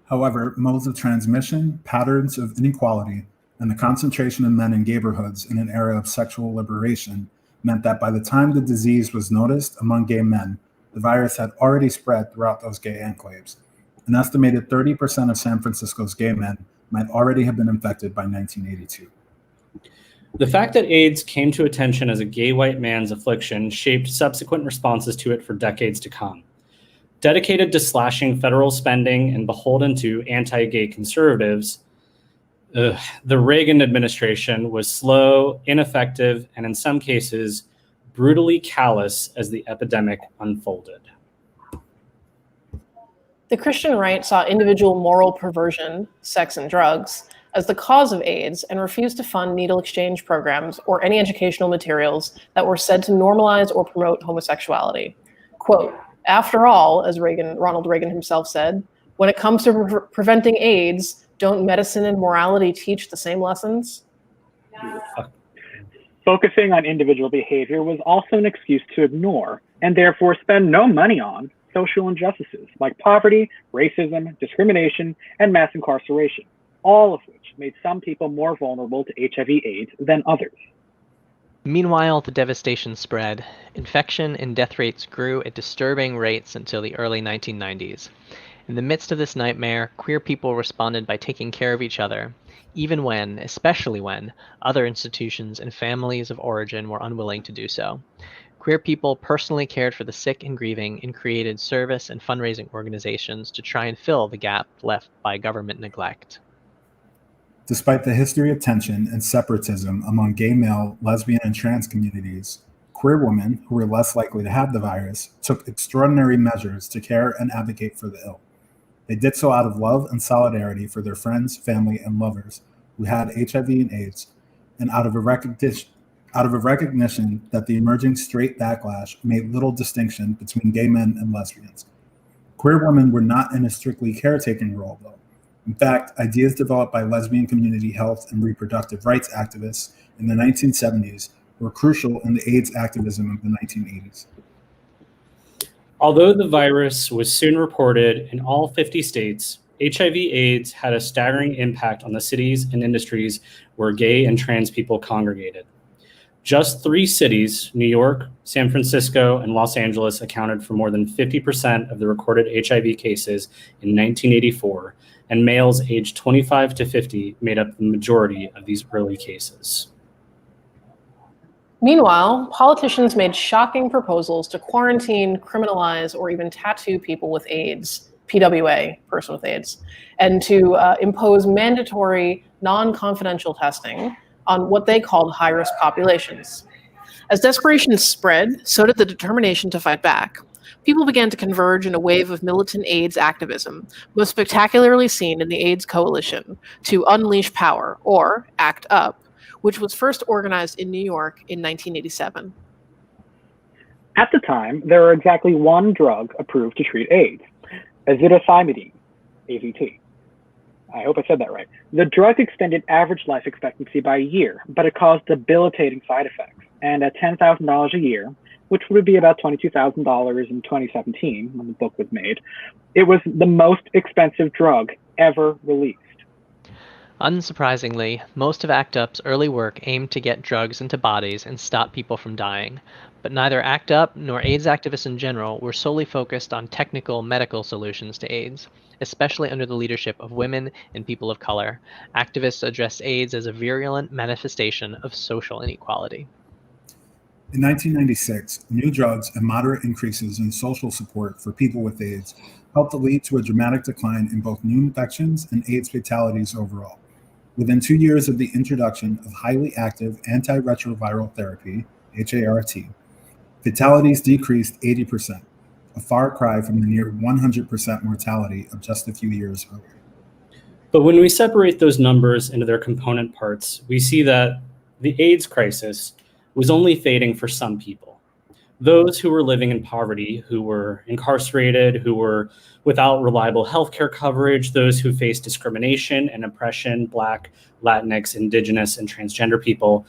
However, modes of transmission, patterns of inequality, and the concentration of men in neighborhoods in an era of sexual liberation meant that by the time the disease was noticed among gay men, the virus had already spread throughout those gay enclaves. An estimated 30% of San Francisco's gay men might already have been infected by 1982. The fact that AIDS came to attention as a gay white man's affliction shaped subsequent responses to it for decades to come. Dedicated to slashing federal spending and beholden to anti-gay conservatives, the Reagan administration was slow, ineffective, and in some cases, brutally callous as the epidemic unfolded. The Christian right saw individual moral perversion, sex and drugs, as the cause of AIDS and refused to fund needle exchange programs or any educational materials that were said to normalize or promote homosexuality. Quote, after all, as Ronald Reagan himself said, when it comes to preventing AIDS, don't medicine and morality teach the same lessons? Focusing on individual behavior was also an excuse to ignore, and therefore spend no money on, social injustices like poverty, racism, discrimination, and mass incarceration, all of which made some people more vulnerable to HIV/AIDS than others. Meanwhile, the devastation spread. Infection and death rates grew at disturbing rates until the early 1990s. In the midst of this nightmare, queer people responded by taking care of each other, even when, especially when, other institutions and families of origin were unwilling to do so. Queer people personally cared for the sick and grieving and created service and fundraising organizations to try and fill the gap left by government neglect. Despite the history of tension and separatism among gay, male, lesbian, and trans communities, queer women, who were less likely to have the virus, took extraordinary measures to care and advocate for the ill. They did so out of love and solidarity for their friends, family, and lovers who had HIV and AIDS, and out of a recognition that the emerging straight backlash made little distinction between gay men and lesbians. Queer women were not in a strictly caretaking role, though. In fact, ideas developed by lesbian community health and reproductive rights activists in the 1970s were crucial in the AIDS activism of the 1980s. Although the virus was soon reported in all 50 states, HIV/AIDS had a staggering impact on the cities and industries where gay and trans people congregated. Just 3 cities, New York, San Francisco, and Los Angeles, accounted for more than 50% of the recorded HIV cases in 1984, and males aged 25 to 50 made up the majority of these early cases. Meanwhile, politicians made shocking proposals to quarantine, criminalize, or even tattoo people with AIDS, PWA, person with AIDS, and to impose mandatory non-confidential testing on what they called high-risk populations. As desperation spread, so did the determination to fight back. People began to converge in a wave of militant AIDS activism, most spectacularly seen in the AIDS Coalition, to unleash power, or ACT UP, which was first organized in New York in 1987. At the time, there were exactly one drug approved to treat AIDS, azidothymidine, AZT. I hope I said that right. The drug extended average life expectancy by a year, but it caused debilitating side effects. And at $10,000 a year, which would be about $22,000 in 2017 when the book was made, it was the most expensive drug ever released. Unsurprisingly, most of ACT UP's early work aimed to get drugs into bodies and stop people from dying, but neither ACT UP nor AIDS activists in general were solely focused on technical medical solutions to AIDS, especially under the leadership of women and people of color. Activists addressed AIDS as a virulent manifestation of social inequality. In 1996, new drugs and moderate increases in social support for people with AIDS helped to lead to a dramatic decline in both new infections and AIDS fatalities overall. Within 2 years of the introduction of highly active antiretroviral therapy, HART, fatalities decreased 80%, a far cry from the near 100% mortality of just a few years earlier. But when we separate those numbers into their component parts, we see that the AIDS crisis was only fading for some people. Those who were living in poverty, who were incarcerated, who were without reliable healthcare coverage, those who faced discrimination and oppression, Black, Latinx, Indigenous, and transgender people,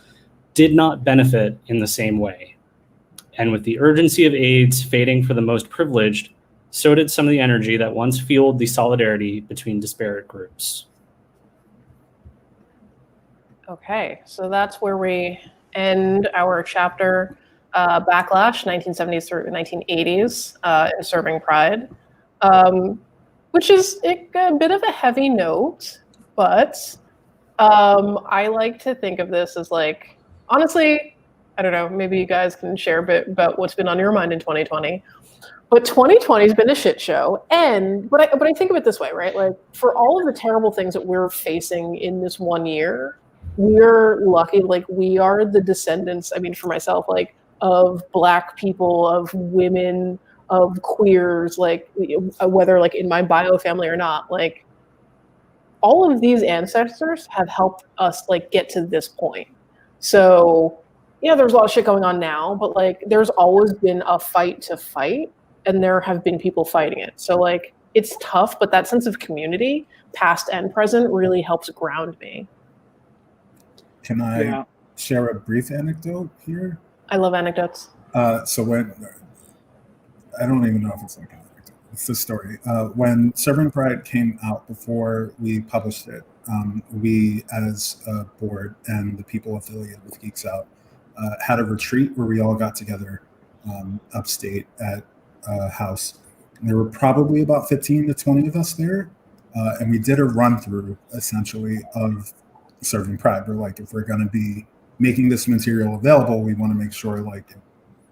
did not benefit in the same way. And with the urgency of AIDS fading for the most privileged, so did some of the energy that once fueled the solidarity between disparate groups. Okay, so that's where we end our chapter, Backlash, 1970s through 1980s, in Serving Pride, which is a bit of a heavy note, but I like to think of this as like, honestly, I don't know, maybe you guys can share a bit about what's been on your mind in 2020. But 2020 has been a shit show, but I think of it this way, right? Like, for all of the terrible things that we're facing in this one year, we're lucky, like, we are the descendants, I mean, for myself, like, of Black people, of women, of queers, like, whether, like, in my bio family or not, like, all of these ancestors have helped us, like, get to this point. So, yeah, there's a lot of shit going on now, but, like, there's always been a fight to fight, and there have been people fighting it. So, like, it's tough, but that sense of community, past and present, really helps ground me. Can I share a brief anecdote here? I love anecdotes. So when, I don't even know if it's like an anecdote, it's the story. When Serving Pride came out, before we published it, we as a board and the people affiliated with Geeks Out had a retreat where we all got together upstate at a house. And there were probably about 15 to 20 of us there. And we did a run through essentially of Serving Pride. We're like, if we're going to be making this material available, we want to make sure like it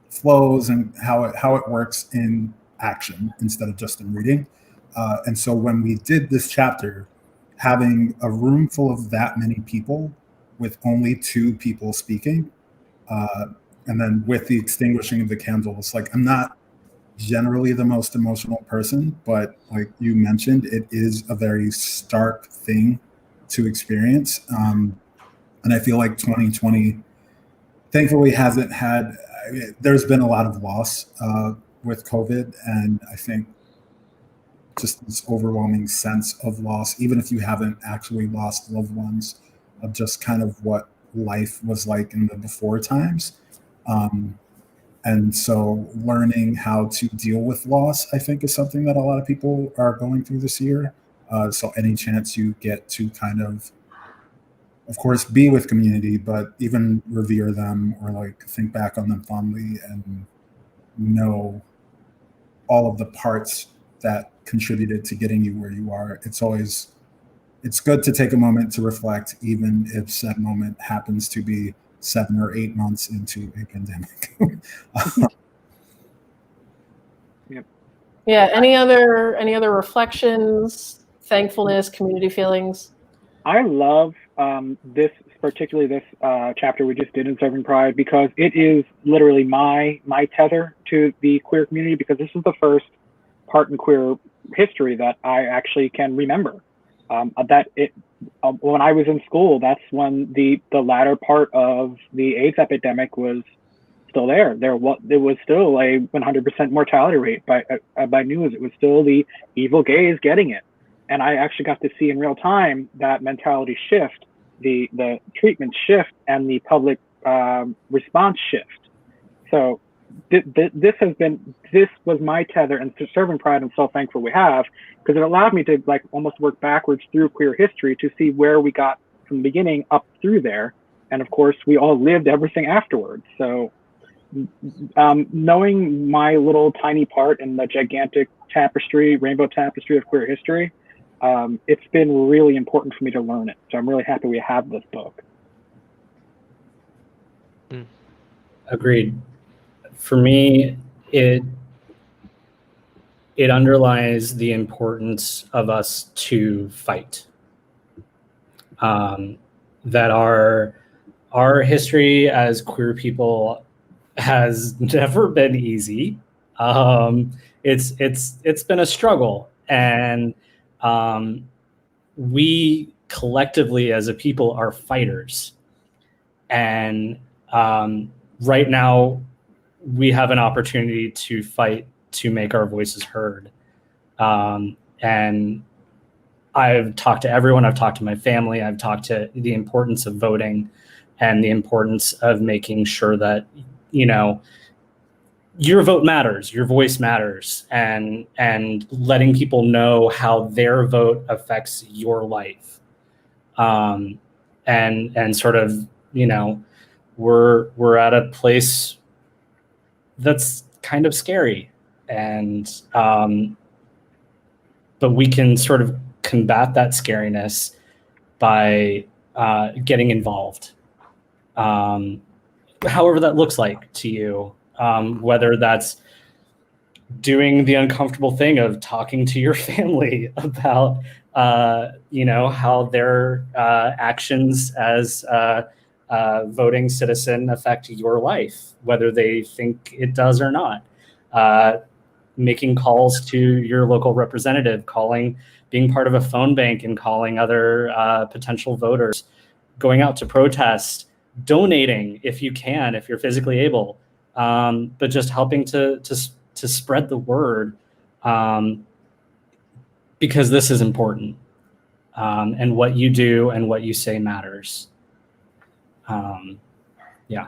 flows and how it works in action instead of just in reading. And so when we did this chapter, having a room full of that many people with only 2 people speaking, and then with the extinguishing of the candles, like I'm not generally the most emotional person, but like you mentioned, it is a very stark thing to experience. And I feel like 2020 thankfully hasn't had, there's been a lot of loss with COVID, and I think just this overwhelming sense of loss, even if you haven't actually lost loved ones, of just kind of what life was like in the before times. And so learning how to deal with loss, I think, is something that a lot of people are going through this year. So any chance you get to kind of course, be with community, but even revere them or like think back on them fondly and know all of the parts that contributed to getting you where you are. It's good to take a moment to reflect, even if said moment happens to be 7 or 8 months into a pandemic. Yep. Yeah. Any other reflections, thankfulness, community feelings? I love particularly this chapter we just did in Serving Pride, because it is literally my tether to the queer community, because this is the first part in queer history that I actually can remember. When I was in school, that's when the latter part of the AIDS epidemic was still there. It was still a 100% mortality rate by news. It was still the evil gays getting it. And I actually got to see in real time that mentality shift, the treatment shift, and the public response shift. So this was my tether, and Serving Pride, I'm so thankful we have, because it allowed me to like almost work backwards through queer history to see where we got from the beginning up through there. And of course, we all lived everything afterwards. So knowing my little tiny part in the gigantic rainbow tapestry of queer history, it's been really important for me to learn it. So I'm really happy we have this book. Agreed. For me, it underlies the importance of us to fight. That our history as queer people has never been easy. It's been a struggle, and we collectively as a people are fighters. And right now we have an opportunity to fight to make our voices heard. And I've talked to everyone, I've talked to my family, I've talked to the importance of voting and the importance of making sure that, your vote matters, your voice matters, and letting people know how their vote affects your life. And sort of, we're at a place that's kind of scary, and but we can sort of combat that scariness by getting involved, however that looks like to you, whether that's doing the uncomfortable thing of talking to your family about how their actions as voting citizen affect your life, whether they think it does or not. Making calls to your local representative, being part of a phone bank and calling other potential voters, going out to protest, donating if you can, if you're physically able, but just helping to spread the word, because this is important, and what you do and what you say matters. Yeah.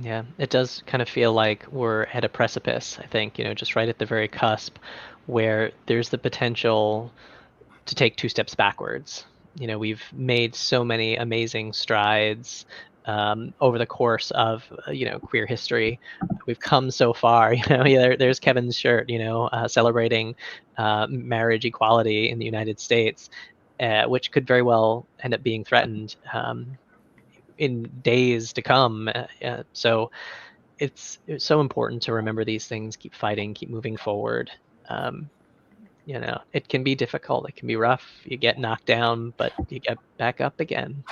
Yeah, it does kind of feel like we're at a precipice, I think, just right at the very cusp where there's the potential to take 2 steps backwards. We've made so many amazing strides over the course of, queer history. We've come so far. There's Kevin's shirt, celebrating marriage equality in the United States, which could very well end up being threatened in days to come. So it's so important to remember these things, keep fighting, keep moving forward. It can be difficult, it can be rough, you get knocked down, but you get back up again.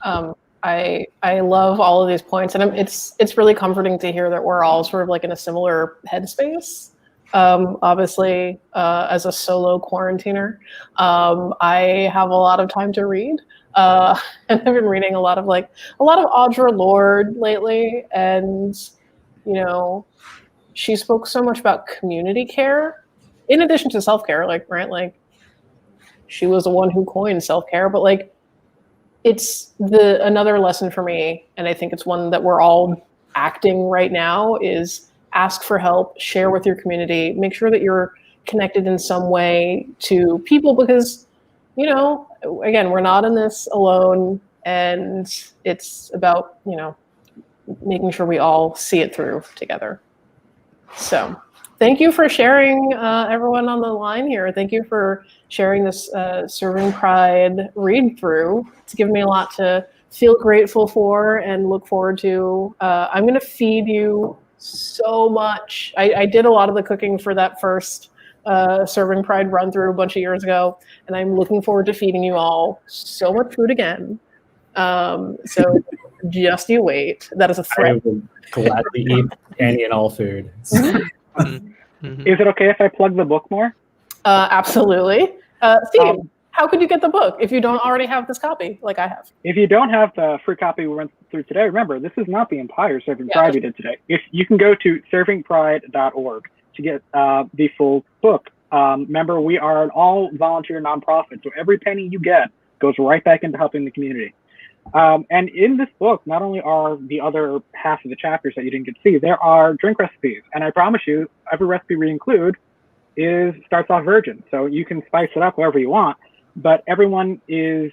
I love all of these points, and it's really comforting to hear that we're all sort of like in a similar headspace. Obviously, as a solo quarantiner, I have a lot of time to read, and I've been reading a lot of Audre Lorde lately, and she spoke so much about community care, in addition to self-care. She was the one who coined self-care, but it's another lesson for me, and I think it's one that we're all acting right now, is ask for help, share with your community, make sure that you're connected in some way to people, because, again, we're not in this alone, and it's about, making sure we all see it through together. So thank you for sharing, everyone on the line here. Thank you for sharing this Serving Pride read through. It's given me a lot to feel grateful for and look forward to. I'm going to feed you so much. I did a lot of the cooking for that first Serving Pride run through a bunch of years ago, and I'm looking forward to feeding you all so much food again. So just you wait. That is a threat. I would gladly eat any and all food. Is it okay if I plug the book more? Absolutely. Steve, how could you get the book if you don't already have this copy like I have? If you don't have the free copy we went through today, remember, this is not the entire Serving Pride we did today. If you can go to servingpride.org to get the full book. Remember, we are an all-volunteer nonprofit, so every penny you get goes right back into helping the community. And in this book, not only are the other half of the chapters that you didn't get to see, there are drink recipes. And I promise you, every recipe we include starts off virgin. So you can spice it up however you want, but everyone is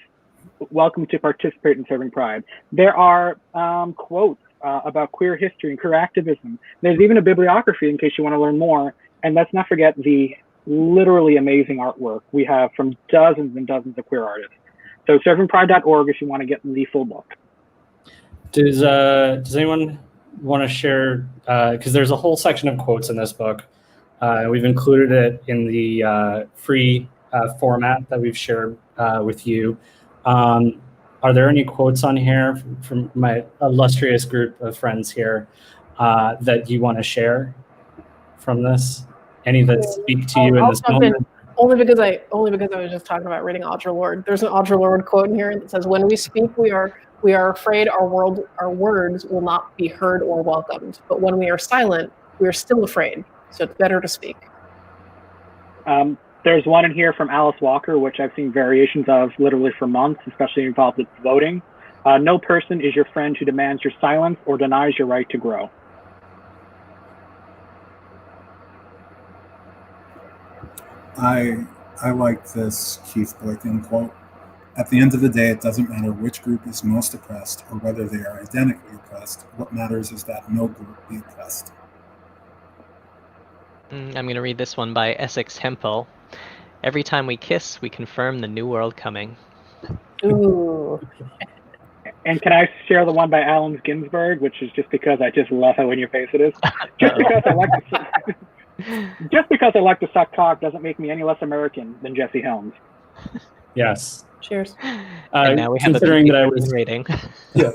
welcome to participate in Serving Pride. There are quotes about queer history and queer activism. There's even a bibliography in case you want to learn more. And let's not forget the literally amazing artwork we have from dozens and dozens of queer artists. So servingpride.org if you want to get the full book. Does anyone want to share, because there's a whole section of quotes in this book. We've included it in the free format that we've shared with you. Are there any quotes on here from my illustrious group of friends here that you want to share from this? Any that speak to you in this moment? Only because I was just talking about reading Audre Lorde. There's an Audre Lorde quote in here that says, "When we speak, we are afraid our words will not be heard or welcomed. But when we are silent, we are still afraid. So it's better to speak." There's one in here from Alice Walker, which I've seen variations of literally for months, especially involved with voting. No person is your friend who demands your silence or denies your right to grow. I like this Keith Boykin quote. At the end of the day, it doesn't matter which group is most oppressed or whether they are identically oppressed. What matters is that no group be oppressed. I'm going to read this one by Essex Hempel. Every time we kiss, we confirm the new world coming. Ooh. And can I share the one by Allen Ginsberg, which is just because I just love how in your face it is? Just because I like to suck cock doesn't make me any less American than Jesse Helms. Yes. Cheers. And now we have considering that I was rating. Yeah.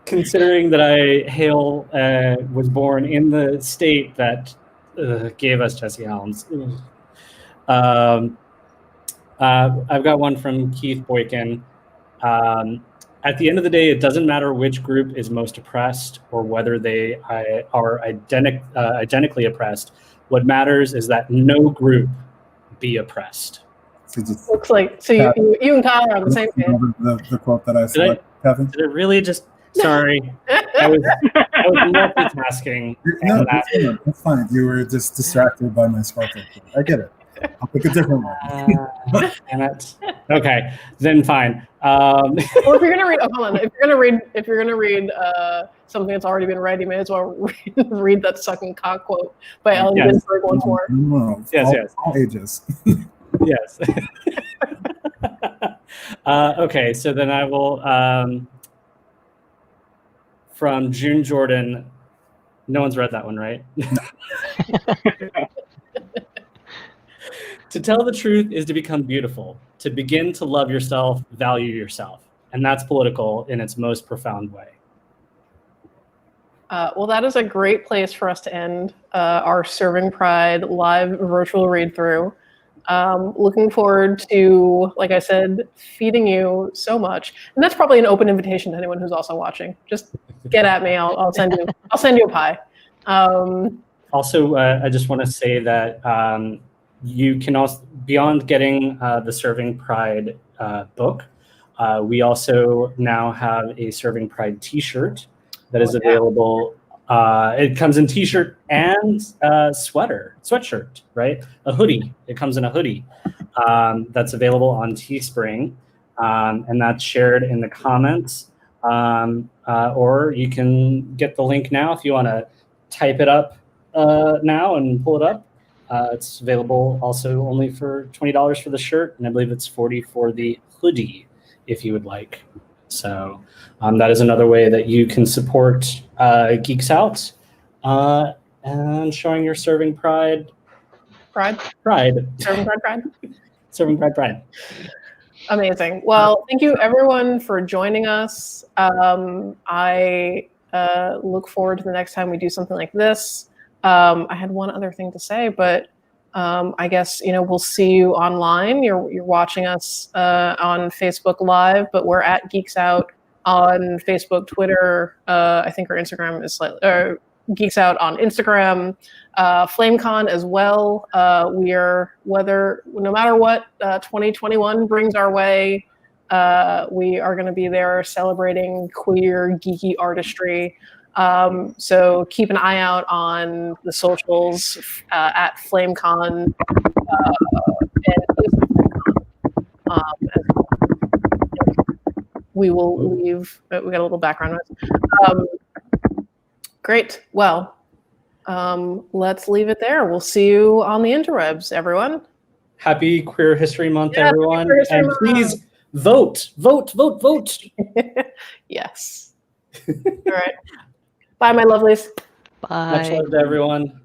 Considering that I was born in the state that gave us Jesse Helms. I've got one from Keith Boykin. At the end of the day, it doesn't matter which group is most oppressed or whether they are identically oppressed. What matters is that no group be oppressed. just Looks like so. You and Kyle are on the same page. the quote that I said, Kevin. Did it really just? Sorry, I was multitasking. No, that's fine. You were just distracted by my sparkle. I get it. I'll pick a different one. Damn it. Okay, then fine. Well, if you're gonna read, hold on. If you're gonna read something that's already been read, you may as well read that sucking cock quote by Ellen Ginsberg once more. No, yes. All ages. Yes. Okay, so then I will. From June Jordan. No one's read that one, right? To tell the truth is to become beautiful. To begin to love yourself, value yourself. And that's political in its most profound way. Well, that is a great place for us to end our Serving Pride live virtual read-through. Looking forward to, like I said, feeding you so much. And that's probably an open invitation to anyone who's also watching. Just get at me. I'll send you a pie. Also, I just want to say that you can also, beyond getting the Serving Pride book, we also now have a Serving Pride t-shirt that is available. It comes in t-shirt and sweatshirt, right? A hoodie. It comes in a hoodie that's available on Teespring, and that's shared in the comments. Or you can get the link now if you want to type it up now and pull it up. It's available also only for $20 for the shirt, and I believe it's $40 for the hoodie if you would like. So that is another way that you can support Geeks Out and showing your Serving Pride. Serving Pride. Amazing. Well, thank you everyone for joining us. I look forward to the next time we do something like this. I had one other thing to say, but I guess we'll see you online. You're watching us on Facebook Live, but we're at Geeks Out on Facebook, Twitter. I think our Instagram is slightly Geeks Out on Instagram, FlameCon as well. We are no matter what 2021 brings our way, we are going to be there celebrating queer geeky artistry. So keep an eye out on the socials at FlameCon we will leave. We got a little background noise. Great. Well, let's leave it there. We'll see you on the interwebs, everyone. Happy Queer History Month, everyone. History and Month. Please vote. Yes. All right. Bye, my lovelies. Bye. Much love to everyone.